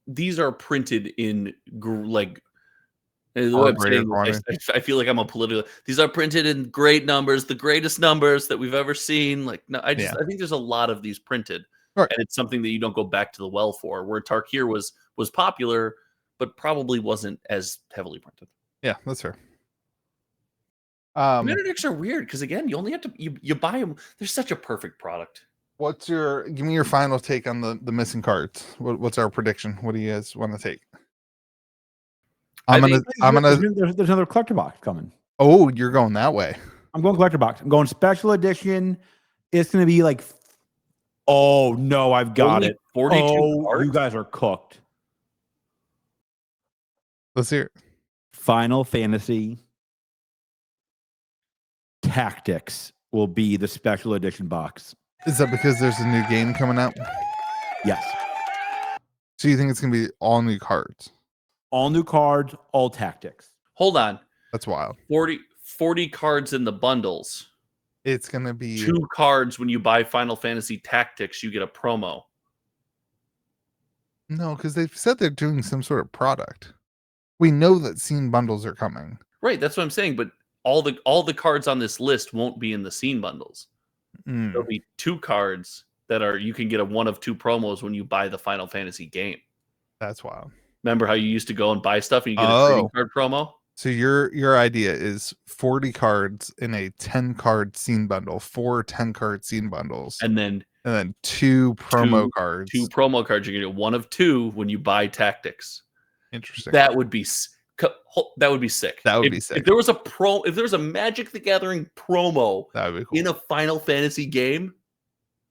these are printed in like I feel like I'm a political. These are printed in great numbers, the greatest numbers that we've ever seen. Like, no, I think there's a lot of these printed, and it's something that you don't go back to the well for. Where Tarkir was popular, but probably wasn't as heavily printed. Yeah, that's fair. Commander decks are weird because again, you only have to you buy them. They're such a perfect product. Give me your final take on the missing cards? What's our prediction? What do you guys want to take? There's another collector box coming. Oh, you're going that way. I'm going collector box. I'm going special edition. It's going to be like, oh no, I've got it. 42 cards? You guys are cooked. Let's hear it. Final Fantasy Tactics will be the special edition box. Is that because there's a new game coming out? Yes. So you think it's going to be all new cards? All new cards, all tactics. Hold on. That's wild. 40 cards in the bundles. It's going to be 2 cards when you buy Final Fantasy Tactics, you get a promo. No, because they've said they're doing some sort of product. We know that scene bundles are coming. Right, that's what I'm saying. But all the cards on this list won't be in the scene bundles. There'll be 2 cards that are you can get a 1 of 2 promos when you buy the Final Fantasy game. That's wild. Remember how you used to go and buy stuff and you get a trading card promo? So your idea is 40 cards in a 10 card scene bundle, 4 10-card scene bundles, and then 2 promo cards. 2 promo cards. You're gonna get 1 of 2 when you buy Tactics. Interesting. That would be sick. That would be sick. If there was a Magic the Gathering promo that would be cool in a Final Fantasy game,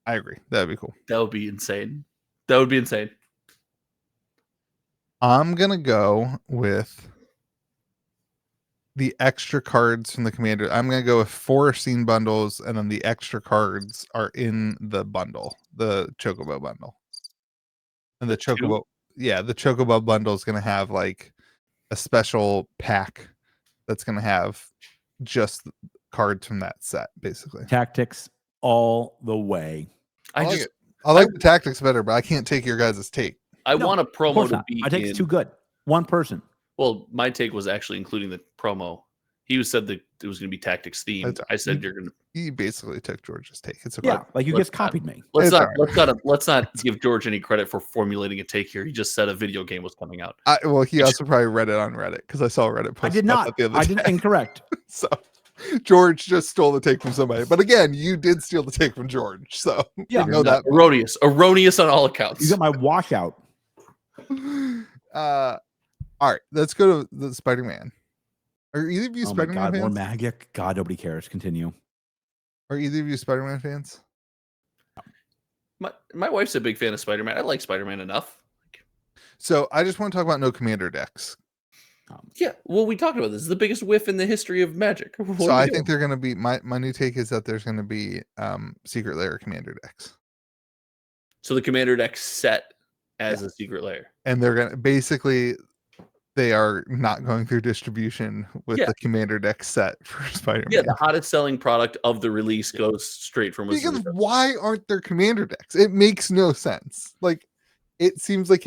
I agree. That'd be cool. That would be insane. That would be insane. I'm gonna go with the extra cards from the commander. I'm gonna go with 4 scene bundles, and then the extra cards are in the bundle, the Chocobo bundle. And the Chocobo, the Chocobo bundle is gonna have like a special pack that's gonna have just cards from that set, basically. Tactics all the way. I like the tactics better, but I can't take your guys' take. I want a promo to be. I think it's too good. One person. Well, my take was actually including the promo. He said that it was going to be tactics themed. I said you're going to. He basically took George's take. It's okay. Yeah, like you just copied me. Let's not give George any credit for formulating a take here. He just said a video game was coming out. Well, he also probably read it on Reddit because I saw Reddit post. I did not. I did incorrect. So George just stole the take from somebody. But again, you did steal the take from George. So yeah, know that erroneous on all accounts. You got my washout. All right, let's go to the Spider-Man. Are either of you Spider-Man fans? More Magic. God, nobody cares. Continue. Are either of you Spider-Man fans? My wife's a big fan of Spider-Man. I like Spider-Man enough. So I just want to talk about no commander decks. Yeah, well, we talked about this. It's the biggest whiff in the history of Magic. So I think they're going to be my new take is that there's going to be secret layer commander decks. So the commander deck set as a secret layer, and they're going to basically. They are not going through distribution with the commander deck set for Spider-Man. Yeah, the hottest selling product of the release goes straight from because why aren't there commander decks? It makes no sense. Like, it seems like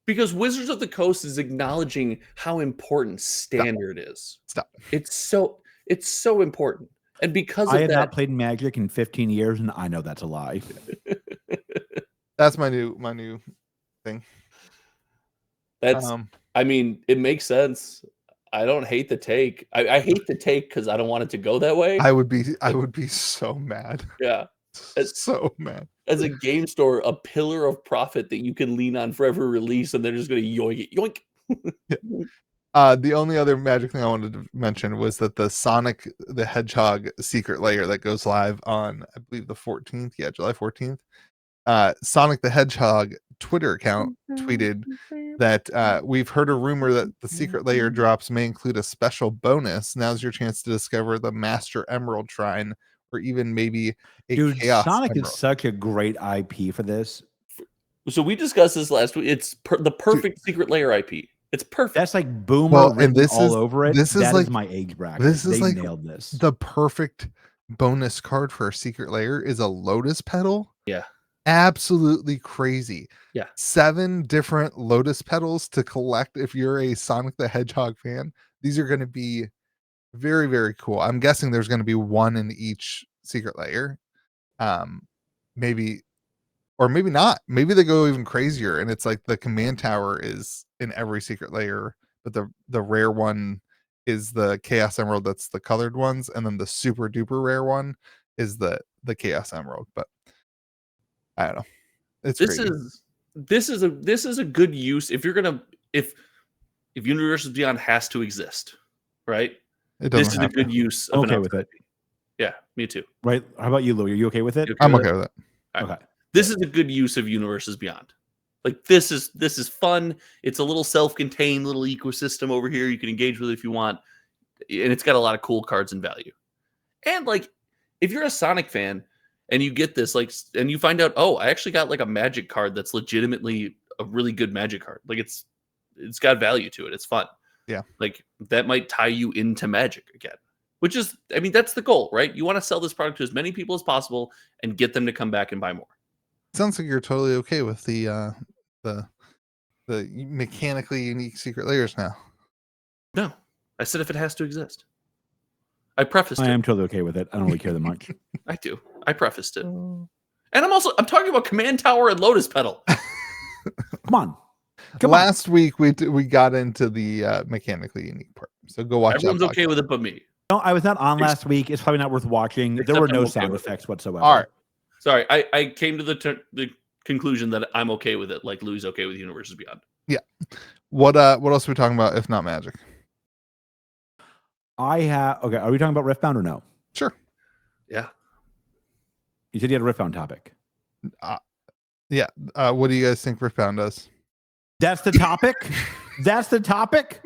because Wizards of the Coast is acknowledging how important standard is. Stop. It's so important. And because I have not played Magic in 15 years, and I know that's a lie. That's my new thing. That's I mean, it makes sense. I don't hate the take. I hate the take because I don't want it to go that way. I would be so mad. Yeah. So mad. As a game store, a pillar of profit that you can lean on for every release, and they're just going to yoink it. Yoink. The only other Magic thing I wanted to mention was that the Sonic the Hedgehog secret layer that goes live on, I believe, the 14th. Yeah, July 14th. Sonic the Hedgehog Twitter account tweeted that we've heard a rumor that the secret layer drops may include a special bonus. Now's your chance to discover the Master Emerald Shrine, or even maybe a Chaos Sonic Emerald. is such a great IP for this. So we discussed this last week. It's the perfect secret layer IP. It's perfect. That's like Boomer and this all over it. This is that like is my age bracket. This is like nailed this. The perfect bonus card for a secret layer is a Lotus Petal. Yeah. Absolutely crazy. Yeah. 7 different Lotus Petals to collect if you're a Sonic the Hedgehog fan. These are going to be very, very cool. I'm guessing there's going to be 1 in each secret layer. Maybe, or maybe not. Maybe they go even crazier and it's like the command tower is in every secret layer, but the rare one is the Chaos Emerald. That's the colored ones. And then the super duper rare one is the Chaos Emerald. But I don't know. This is a good use if you're gonna if Universes Beyond has to exist, right? This is a good use. I'm okay with it. Yeah, me too. Right? How about you, Lou? Are you okay with it? I'm okay with it. Right. Okay. This is a good use of Universes Beyond. Like this is fun. It's a little self-contained little ecosystem over here. You can engage with it if you want, and it's got a lot of cool cards and value. And like, if you're a Sonic fan, and you get this and you find out, oh, I actually got like a Magic card that's legitimately a really good Magic card. Like it's got value to it. It's fun. Yeah. Like that might tie you into Magic again, which is, I mean, that's the goal, right? You want to sell this product to as many people as possible and get them to come back and buy more. Sounds like you're totally okay with the mechanically unique secret layers now. No, I said if it has to exist. I prefaced it. I am totally okay with it. I don't really care that much. I do. I prefaced it. And I'm talking about Command Tower and Lotus Petal. Come on. Last week we got into the mechanically unique part. So go watch. Everyone's okay with it but me. No, I was not on last week. It's probably not worth watching. There were no sound effects whatsoever. All right. Sorry, I came to the conclusion that I'm okay with it, like Louis okay with Universes Beyond. Yeah. What else are we talking about if not Magic? Okay, are we talking about Riftbound or no? Sure. Yeah. You said you had a Riftbound topic. Yeah. What do you guys think Riftbound does? That's the topic? That's the topic?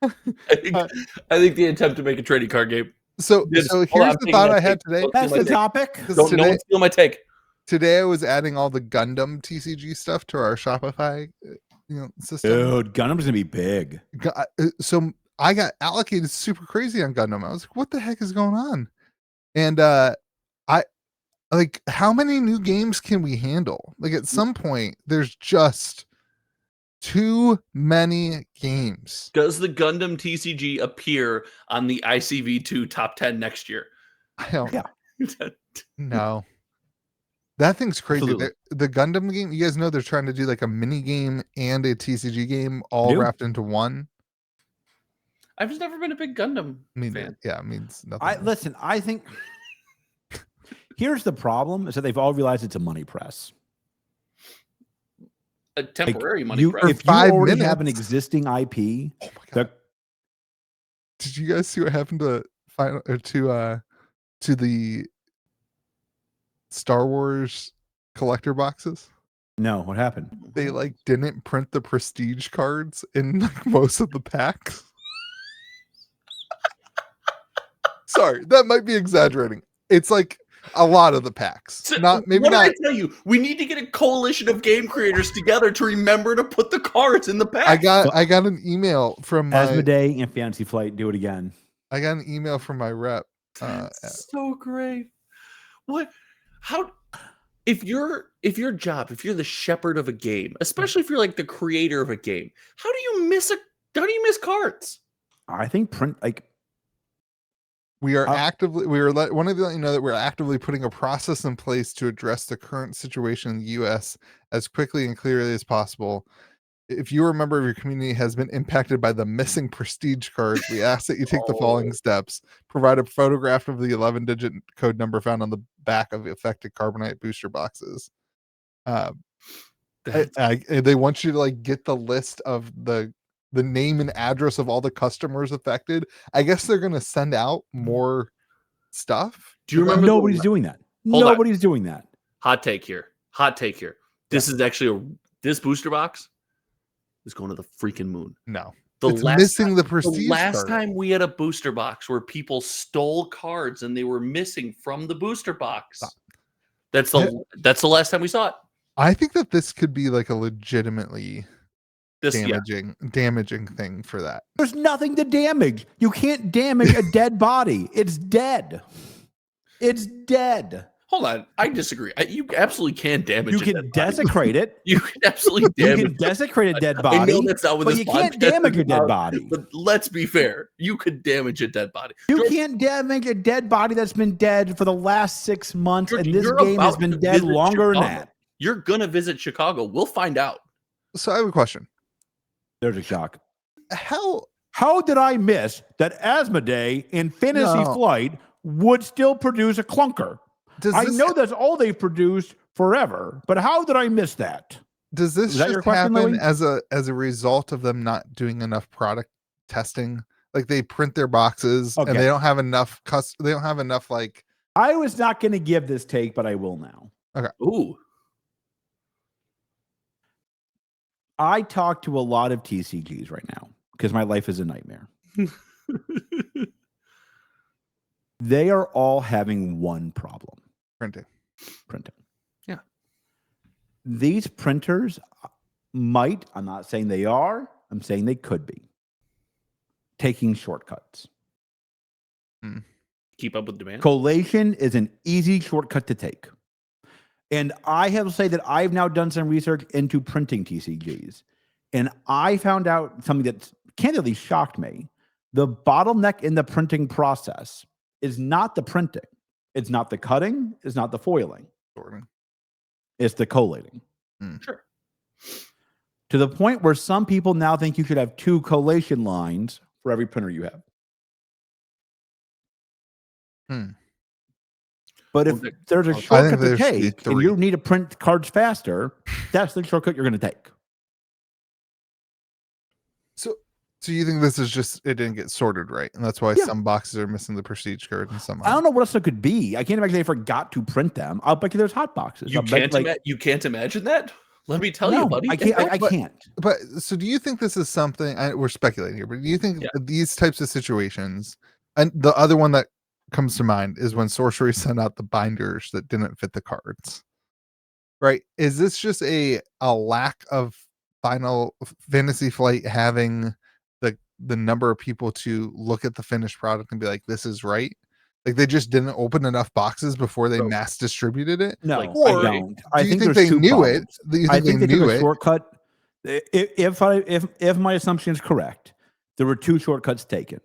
I think the attempt to make a trading card game. So here's the thought I had today. That's the topic. No one steal my take. Today I was adding all the Gundam TCG stuff to our Shopify system. Dude, Gundam's gonna be big. So I got allocated super crazy on Gundam. I was like, what the heck is going on? And I like, how many new games can we handle? Like at some point there's just too many games. Does the Gundam TCG appear on the ICV2 top 10 next year? I don't know. That thing's crazy. The Gundam game, you guys know they're trying to do like a mini game and a TCG game all wrapped into one. I've just never been a big Gundam fan. Yeah, it means nothing. Listen, I think here's the problem is that they've all realized it's a money press. A temporary money press. If you already have an existing IP, oh my God. Did you guys see what happened to the Star Wars collector boxes? No, what happened? They like didn't print the prestige cards in like most of the packs. Sorry, that might be exaggerating. It's like a lot of the packs. So, what did I tell you? We need to get a coalition of game creators together to remember to put the cards in the pack. I got an email from Asmodee and Fantasy Flight. Do it again. I got an email from my rep. So great. What? How? If you're the shepherd of a game, especially if you're like the creator of a game, how do you miss cards? I think we are actively that we're actively putting a process in place to address the current situation in the US as quickly and clearly as possible. If you or a member of your community has been impacted by the missing prestige cards, we ask that you take the following steps. Provide a photograph of the 11-digit code number found on the back of the affected Carbonite booster boxes. They want you to like get the list of the name and address of all the customers affected. I guess they're going to send out more stuff. Do you remember? Nobody's doing that. Nobody's doing that. Hot take here. This is actually this booster box is going to the freaking moon. No. The prestige. The last time we had a booster box where people stole cards and they were missing from the booster box. That's the last time we saw it. I think that this could be like a legitimately damaging thing for that. There's nothing to damage. You can't damage a dead body. It's dead. It's dead. Hold on, I disagree. You absolutely can damage. You can desecrate it. You can absolutely damage. You can desecrate a dead body. I know that's not what this you can't damage a dead body. But let's be fair. You could damage a dead body. You can't damage a dead body that's been dead for the last 6 months, and this game has been dead longer than that. You're gonna visit Chicago. We'll find out. So I have a question. There's a shock. How did I miss that Asmodee in Fantasy Flight would still produce a clunker? I know that's all they've produced forever, but how did I miss that? Does this just happen as a result of them not doing enough product testing? Like they print their boxes and they don't have enough like. I was not going to give this take, but I will now. Okay. Ooh. I talk to a lot of TCGs right now because my life is a nightmare. They are all having one problem. Printing. Yeah. These printers might, I'm not saying they are, I'm saying they could be, taking shortcuts. Keep up with demand. Collation is an easy shortcut to take. And I have to say that I've now done some research into printing TCGs. And I found out something that candidly shocked me. The bottleneck in the printing process is not the printing. It's not the cutting. It's not the foiling. It's the collating. Sure. To the point where some people now think you should have 2 collation lines for every printer you have. But if there's a shortcut to take and you need to print cards faster, that's the shortcut you're going to take. So you think this is just, it didn't get sorted right, and that's why some boxes are missing the prestige card and some I don't know what else it could be. I can't imagine they forgot to print them. I'll bet you there's hot boxes. You can't imagine that? Let me tell you, buddy. I can't. But so do you think this is something, we're speculating here, but do you think these types of situations, and the other one that comes to mind is when Sorcery sent out the binders that didn't fit the cards, right? Is this just a lack of Final Fantasy Flight having the number of people to look at the finished product and be like, this is right? Like they just didn't open enough boxes before they mass distributed it? No, or I don't. Do you think they knew it? I think they took a shortcut. If my assumption is correct, there were 2 shortcuts taken.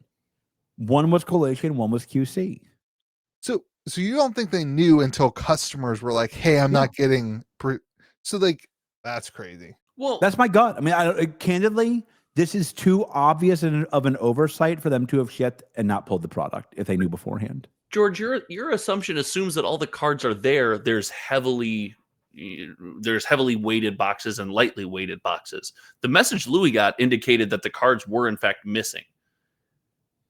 One was collation, one was QC. So you don't think they knew until customers were like, hey, I'm not getting so like that's crazy. Well, that's my gut. I mean, candidly, this is too obvious of an oversight for them to have shipped and not pulled the product if they knew beforehand. George, your assumption assumes that all the cards are there. There's heavily weighted boxes and lightly weighted boxes. The message Louis got indicated that the cards were in fact missing.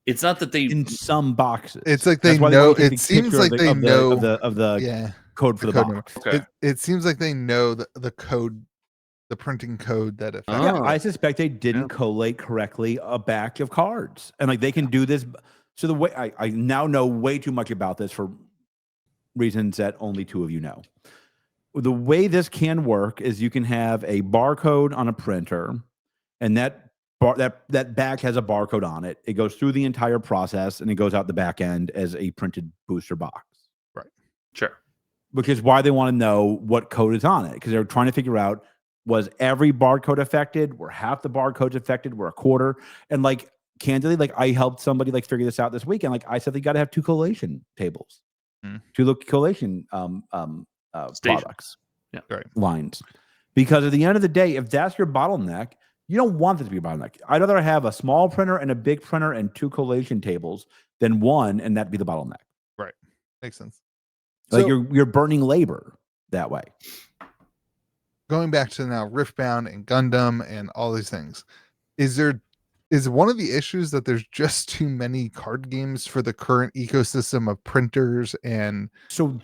It's not that they in some boxes. It's like they know. It seems like they know of the code for the box. Okay. It seems like they know the code, the printing code that affects. Yeah, I suspect they didn't collate correctly a batch of cards, and like they can do this. So the way I now know way too much about this for reasons that only 2 of you know. The way this can work is you can have a barcode on a printer, and that bag has a barcode on it. It goes through the entire process, and it goes out the back end as a printed booster box. Right. Sure. Which is why they want to know what code is on it, because they're trying to figure out, was every barcode affected? Were half the barcodes affected? Were a quarter? And like candidly, like I helped somebody like figure this out this weekend. Like I said, they got to have 2 collation tables, 2 collation products, lines, because at the end of the day, if that's your bottleneck, you don't want this to be a bottleneck. I'd rather have a small printer and a big printer and 2 collation tables than one, and that be the bottleneck. Right, makes sense. Like you're burning labor that way. Going back to now Riftbound and Gundam and all these things, is one of the issues that there's just too many card games for the current ecosystem of printers and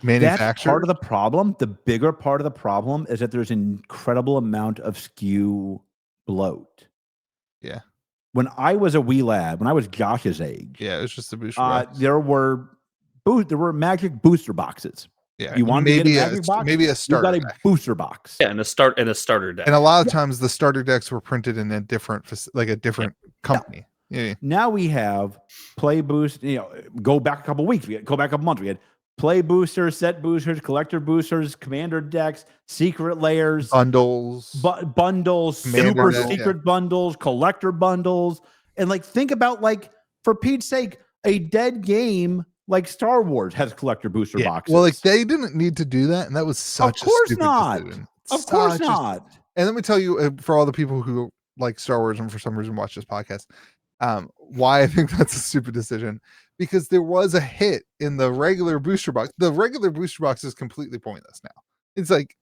manufacturers? That's part of the problem. The bigger part of the problem is that there's an incredible amount of SKU bloat. Yeah. When I was a wee lad, when I was Josh's age, it was just a booster box. there were Magic booster boxes. Yeah, you want maybe a Magic box? Maybe a starter. You got a booster box. Yeah, and a starter deck. And a lot of times the starter decks were printed in a different company. Yeah. Now we have play boost. Go back a couple weeks. Go back a month. We had play boosters, set boosters, collector boosters, commander decks, secret layers, bundles, super secret bundles, collector bundles, and like think about like for Pete's sake, a dead game. Like Star Wars has collector booster boxes. Well, like they didn't need to do that, and that was such a stupid decision. Of course not. And let me tell you, for all the people who like Star Wars and for some reason watch this podcast, why I think that's a stupid decision. Because there was a hit in the regular booster box. The regular booster box is completely pointless now. It's like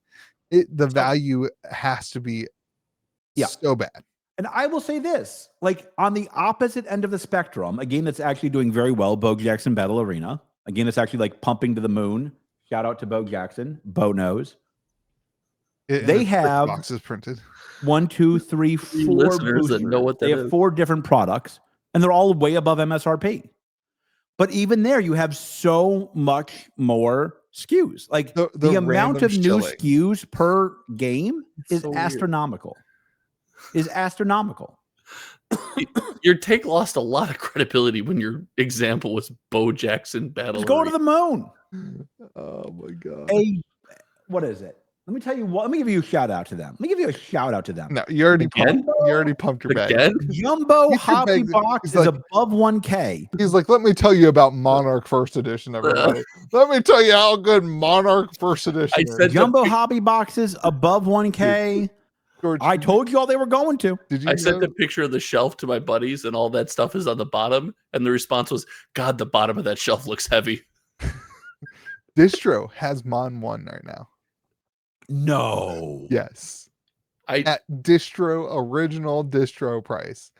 the value has to be so bad. And I will say this, like on the opposite end of the spectrum, a game that's actually doing very well, Bo Jackson Battle Arena, a game that's actually like pumping to the moon. Shout out to Bo Jackson. Bo knows. They have boxes printed. 1, 2, 3, 4 boosters that know what that they have 4 different products, and they're all way above MSRP. But even there, you have so much more SKUs. Like the amount of new SKUs per game is so astronomical. Is astronomical. Your take lost a lot of credibility when your example was Bo Jackson Battle. Just go to the moon. Oh my god. What is it? Let me tell you what. Let me give you a shout out to them. Let me give you a shout out to them. No, you already pumped your bag. Jumbo Hobby Box is above 1K. He's like, let me tell you about Monarch First Edition, everybody. Let me tell you how good Monarch First Edition is. Jumbo Hobby Boxes above 1K. George, I told you all they were going to. I sent the picture of the shelf to my buddies, and all that stuff is on the bottom. And the response was, God, the bottom of that shelf looks heavy. Distro has Mon 1 right now. No. Yes. At original distro price.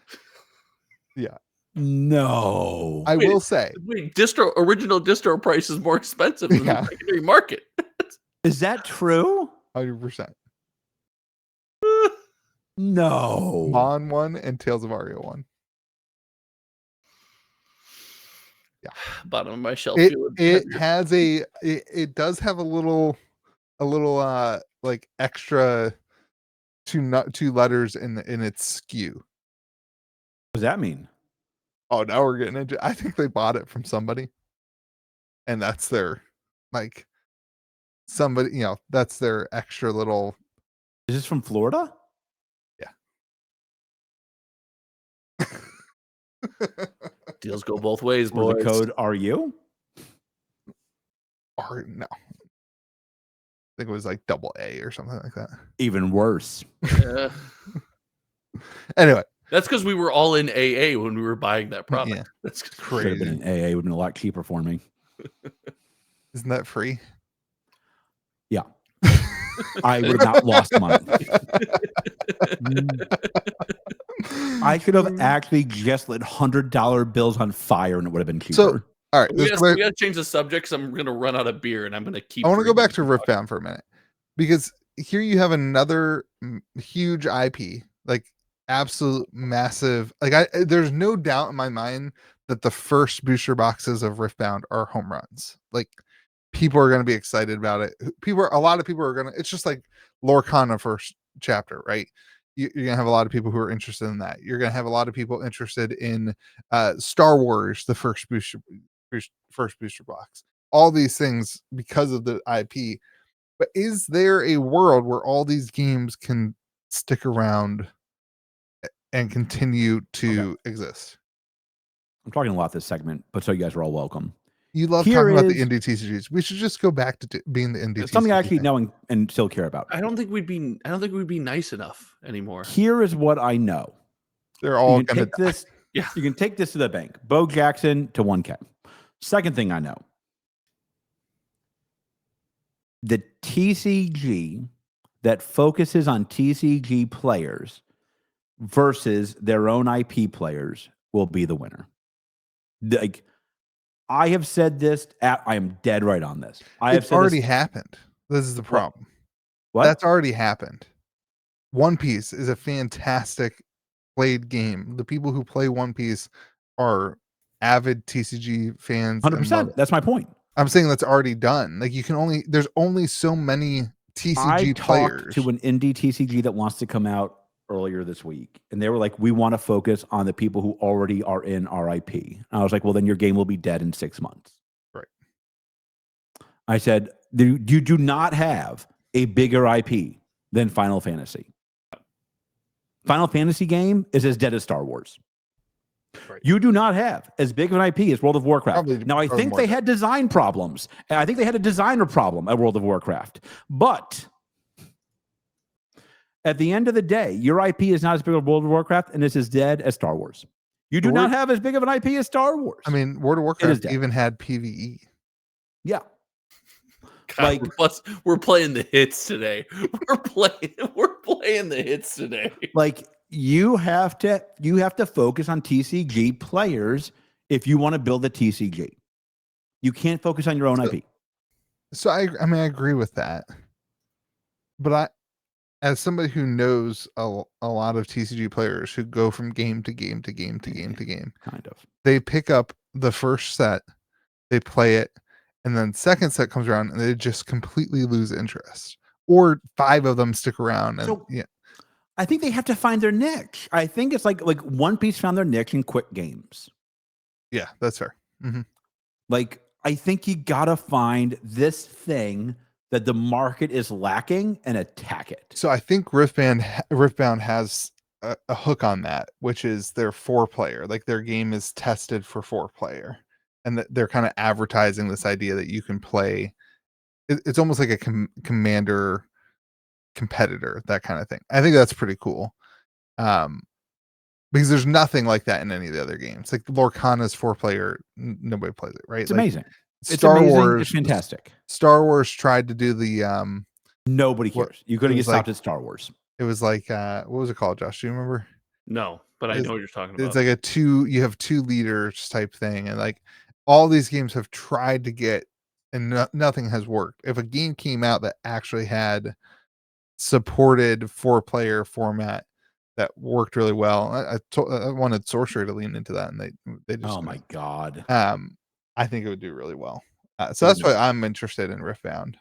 Yeah. No. I will say. Wait, original distro price is more expensive than the secondary market. Is that true? 100%. No. Mon 1 and Tales of Aria 1. Yeah. Bottom of my shelf. It does have a little like extra two letters in its SKU. What does that mean? Oh, now we're getting into. I think they bought it from somebody, and that's their like somebody. That's their extra little. Is this from Florida? Yeah. Deals go both ways, boys. The code RU? Or no. I think it was like AA or something like that. Even worse. Yeah. Anyway. That's because we were all in AA when we were buying that product. Yeah. That's crazy. Should have been in AA. It would have been a lot cheaper for me. Isn't that free? Yeah. I would have not lost money. I could have actually just lit $100 bills on fire and it would have been cheaper. So, all right. We got to change the subject because I'm going to run out of beer and I'm going to keep. I want to go back to Riftbound for a minute because here you have another huge IP, like absolute massive. Like there's no doubt in my mind that the first booster boxes of Riftbound are home runs. Like people are going to be excited about it. A lot of people are going to. It's just like Lorcana first chapter, right? You're going to have a lot of people who are interested in that. You're going to have a lot of people interested in Star Wars, the first booster box. All these things because of the IP. But is there a world where all these games can stick around and continue to exist? I'm talking a lot this segment, but so you guys are all welcome. You love talking about the indie TCGs. We should just go back to being the indie. It's something I actually know and still care about. I don't think we'd be nice enough anymore. Here is what I know. They're all going to take this. Yeah, you can take this to the bank. Bo Jackson to 1K. Second thing I know. The TCG that focuses on TCG players versus their own IP players will be the winner. Like. I have said this. I am dead right on this. It's already happened. This is the problem. What? That's already happened. One Piece is a fantastic played game. The people who play One Piece are avid TCG fans. 100%. That's my point. I'm saying that's already done. Like there's only so many TCG players. I talked to an indie TCG that wants to come out earlier this week, and they were like, we want to focus on the people who already are in RIP. And I was like, well, then your game will be dead in 6 months. Right. I said, you do not have a bigger IP than Final Fantasy. Final Fantasy game is as dead as Star Wars. Right. You do not have as big of an IP as World of Warcraft. Now, I think they had design problems. I think they had a designer problem at World of Warcraft. But at the end of the day, your IP is not as big as World of Warcraft, and it's as dead as Star Wars. You do not have as big of an IP as Star Wars. I mean, World of Warcraft even had PvE. Yeah. God, we're playing the hits today. We're playing the hits today. Like you have to focus on TCG players if you want to build a TCG. You can't focus on your own IP. So I agree with that. But as somebody who knows a lot of TCG players who go from game to game to game to game to game, kind of, they pick up the first set, they play it, and then second set comes around and they just completely lose interest, or 5 of them stick around. And So, I think they have to find their niche. I think it's like One Piece found their niche in quick games. Yeah, that's fair. Like, I think you gotta find this thing that the market is lacking and attack it. So I think Riftbound has a hook on that, which is their 4-player. Like, their game is tested for 4-player, and they're kind of advertising this idea that you can play. It's almost like a commander competitor, that kind of thing. I think that's pretty cool, because there's nothing like that in any of the other games. Like Lorcana's 4-player, nobody plays it, right? It's amazing. Star Wars, it's fantastic. Star Wars tried to do the nobody cares. You couldn't get stopped at Star Wars. It was like what was it called, Josh? Do you remember? No, but I know what you're talking about. It's like you have 2 leaders type thing, and like all these games have tried to get, and nothing has worked. If a game came out that actually had supported 4-player format that worked really well, I wanted Sorcerer to lean into that, and they just, oh my god, I think it would do really well. So that's why I'm interested in Riftbound,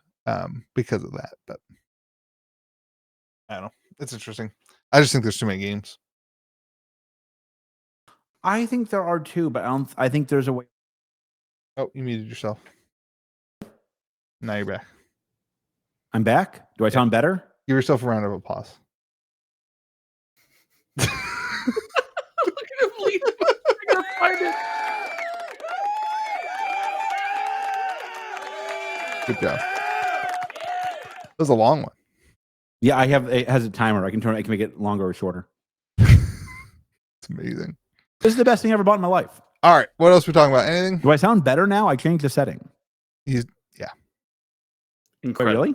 because of that. But I don't know, it's interesting. I just think there's too many games. I think there are too, but I think there's a way. Oh, you muted yourself. Now you're back. I'm back. Do I sound better? Give yourself a round of applause. Look at him leave. I gotta find it. Good job. That was a long one. Yeah, it has a timer. I can make it longer or shorter. It's amazing. This is the best thing I ever bought in my life. All right, what else are we talking about? Anything? Do I sound better now? I changed the setting. Yeah. Incredible. Wait,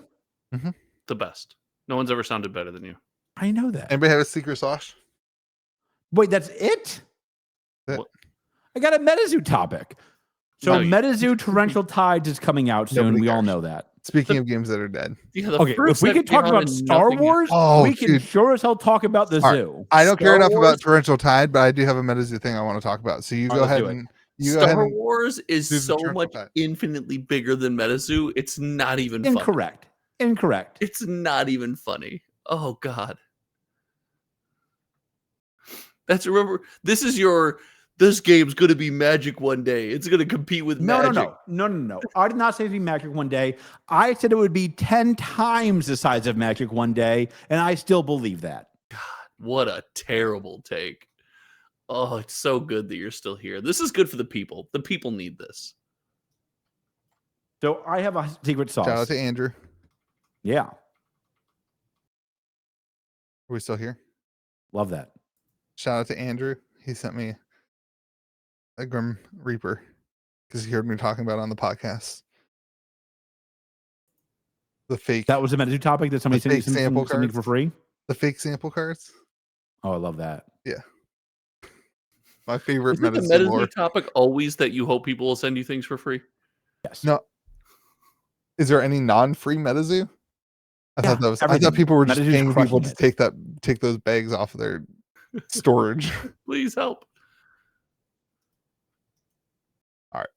really? The best. No one's ever sounded better than you. I know that. Anybody have a secret sauce? Wait, that's it? What? I got a Metazoo topic. So Metazoo Torrential Tides is coming out soon. Nobody We all cares. know that. Speaking of games that are dead. Yeah, Okay, if we could talk about Star Wars, we can sure as hell talk about the zoo. I don't care enough Wars? about Torrential Tide, but I do have a Metazoo thing I want to talk about. So you go ahead and Star Wars is do the so Torrential much Tide. infinitely bigger than Metazoo. It's not even funny. Incorrect. It's not even funny. Oh God. Remember, this game's gonna be Magic one day. It's gonna compete with Magic. No. I did not say it'd be Magic one day. I said it would be 10 times the size of Magic one day, and I still believe that. God, what a terrible take. Oh, it's so good that you're still here. This is good for the people. The people need this. So I have a secret sauce. Shout out to Andrew. Yeah. Are we still here? Love that. Shout out to Andrew. He sent me a Grim Reaper because he heard me talking about it on the podcast. The fake. That was a Metazoo topic that somebody sent you something for free? The fake sample cards. Oh, I love that. Yeah. My favorite Isn't the Metazoo topic always that you hope people will send you things for free? Yes. No. Is there any non-free Metazoo? I thought people were just paying people to take those bags off of their storage. Please help. All right.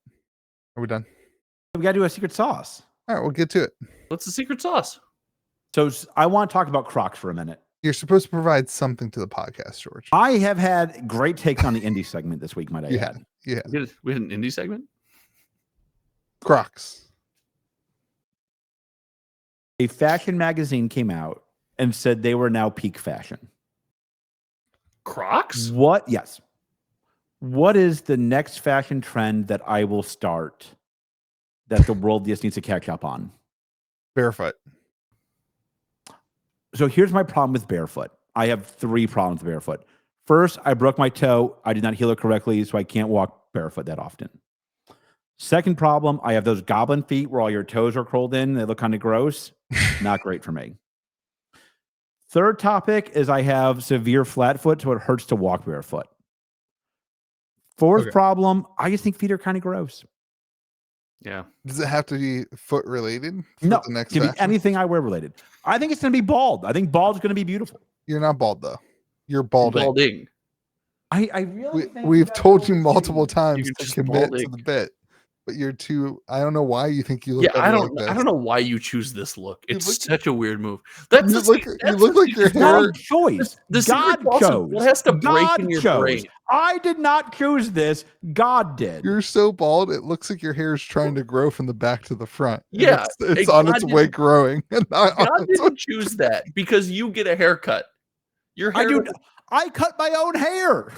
Are we done? We got to do a secret sauce. All right, we'll get to it. What's the secret sauce? So I want to talk about Crocs for a minute. You're supposed to provide something to the podcast, George. I have had great takes on the indie segment this week, might I add. Yeah. We had an indie segment? Crocs. A fashion magazine came out and said they were now peak fashion. Crocs? What? Yes. What is the next fashion trend that I will start that the world just needs to catch up on? Barefoot. So here's my problem with barefoot. I have 3 problems with barefoot. First, I broke my toe. I did not heal it correctly, so I can't walk barefoot that often. Second problem, I have those goblin feet where all your toes are curled in. They look kind of gross. Not great for me. Third topic is I have severe flat foot, so it hurts to walk barefoot. Fourth problem, I just think feet are kind of gross. Yeah. Does it have to be foot related? No, the next it can be anything I wear related. I think it's going to be bald. I think bald is going to be beautiful. You're not bald though. You're balding. I really think we've told you multiple times to commit to the bit. but you're too. I don't know why you think you look Yeah, better I like don't. this. I don't know why you choose this look. You It's look- such a weird move. That's You look like your It's not hair. a choice. The secret God sauce is chose. what has to break God in your chose. brain. I did not choose this. God did. You're so bald. It looks like your hair is trying to grow from the back to the front. And Yeah, it's and on God its way didn't- growing. And not on God its way- didn't choose that because you get a haircut. Your hair. I do. I cut my own hair.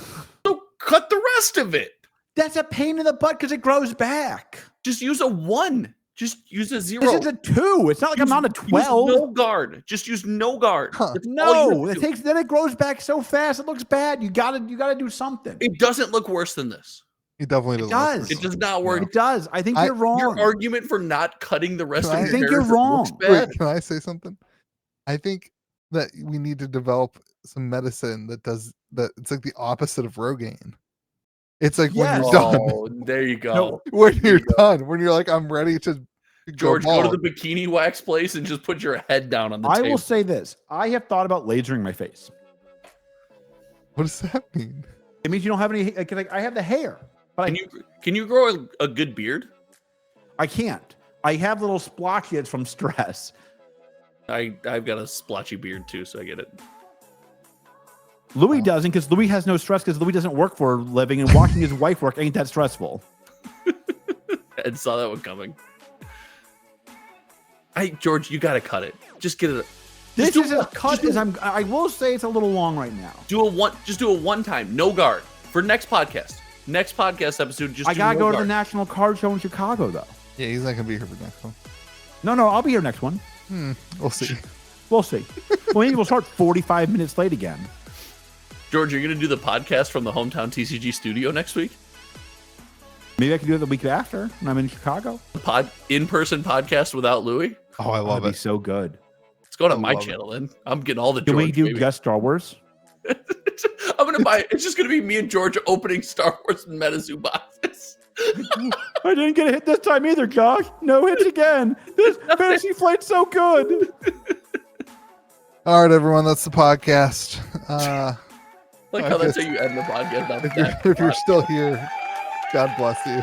So cut the rest of it. That's a pain in the butt because it grows back. Just use a 1. Just use a 0. This is a 2. It's not like I'm on a 12. Use no guard. Just use no guard. Huh. That's all you No, have it to do. takes. Then it grows back so fast. It looks bad. You gotta do something. It doesn't look worse than this. He definitely It doesn't. does. It does not work. It does. I think I- you're wrong. Your argument for not cutting the rest Can of I- your I think hair you're is it looks wrong. bad. Wait, can I say something? I think that we need to develop some medicine that does that. It's like the opposite of Rogaine. It's like when Yes. you're done. Oh, there you go. No, When There you're you go. done. When you're like, I'm ready to George, go to bald. the bikini wax place and just put your head down on the I table. will say this. I have thought about lasering my face. What does that mean? It means you don't have any. Like I have the hair, but Can you grow a good beard? I can't. I have little splotches from stress. I've got a splotchy beard too, so I get it. Louis doesn't because Louis has no stress because Louis doesn't work for a living and watching his wife work ain't that stressful. I saw that one coming. George, you gotta cut it. Just get it. This do is a- as cut just do- as I'm. I will say it's a little long right now. Just do a one time, no guard for next podcast. Next podcast episode, just I do gotta no go to the guard. National Card Show in Chicago though. Yeah, he's not gonna be here for the next one. No, I'll be here next one. We'll see. We'll see. Well, maybe we'll start 45 minutes late again. George, you're gonna do the podcast from the hometown TCG studio next week. Maybe I can do it the week after when I'm in Chicago. In-person podcast without Louis. Oh, I love That'd be it. so good. It's going I on my love it. channel then. I'm getting all the Can George. we do baby. just Star Wars? I'm gonna buy. It's just gonna be me and George opening Star Wars and Metazoo boxes. I didn't get a hit this time either, Josh. No hits again. This fantasy flight's so good. All right, everyone, that's the podcast. Like I how that's guess- how you end the podcast. Not if that. you're still here, God bless you.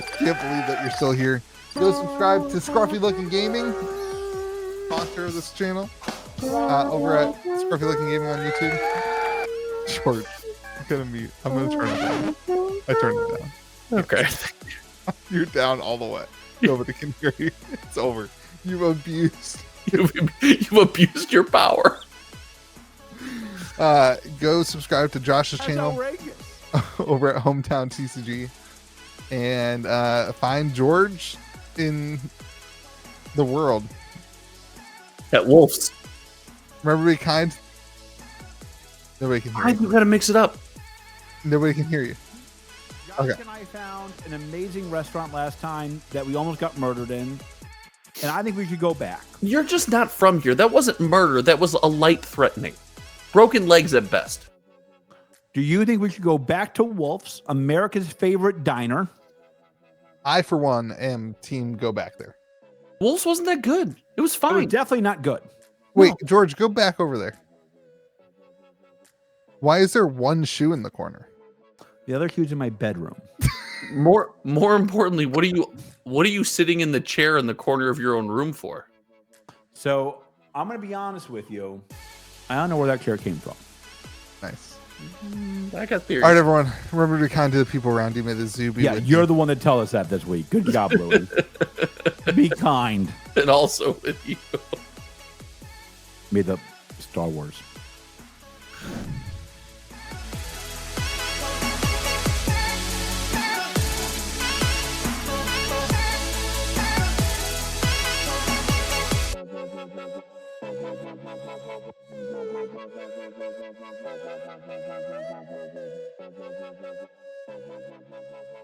Can't believe that you're still here. Go subscribe to Scruffy Looking Gaming, sponsor of this channel, over at Scruffy Looking Gaming on YouTube. George, I'm gonna mute. I'm gonna turn it down. I turned it down. Okay. You're down all the way. Nobody can hear you. It's over. You've abused. You've abused your power. Go subscribe to Josh's That's channel outrageous. over at Hometown TCG, and find George in the world. At Wolves. Remember, be kind. Nobody can hear you. You gotta mix it up. Nobody can hear you. Josh Okay. and I found an amazing restaurant last time that we almost got murdered in, and I think we should go back. You're just not from here. That wasn't murder. That was a light threatening. Broken legs at best. Do you think we should go back to Wolf's, America's favorite diner? I, for one, am team go back there. Wolves wasn't that good. It was It was fine. definitely not good. Wait, George, go back over there. Why is there one shoe in the corner? The other shoe's in my bedroom. More importantly, what are you sitting in the chair in the corner of your own room for? So I'm gonna be honest with you. I don't know where that chair came from. Nice. I got theories. All right, everyone. Remember to be kind to the people around you. May the zoo be Yeah, with you're you. the one that tell us that this week. Good job, Louis. Be kind. And also with you. May the Star Wars. Thank you.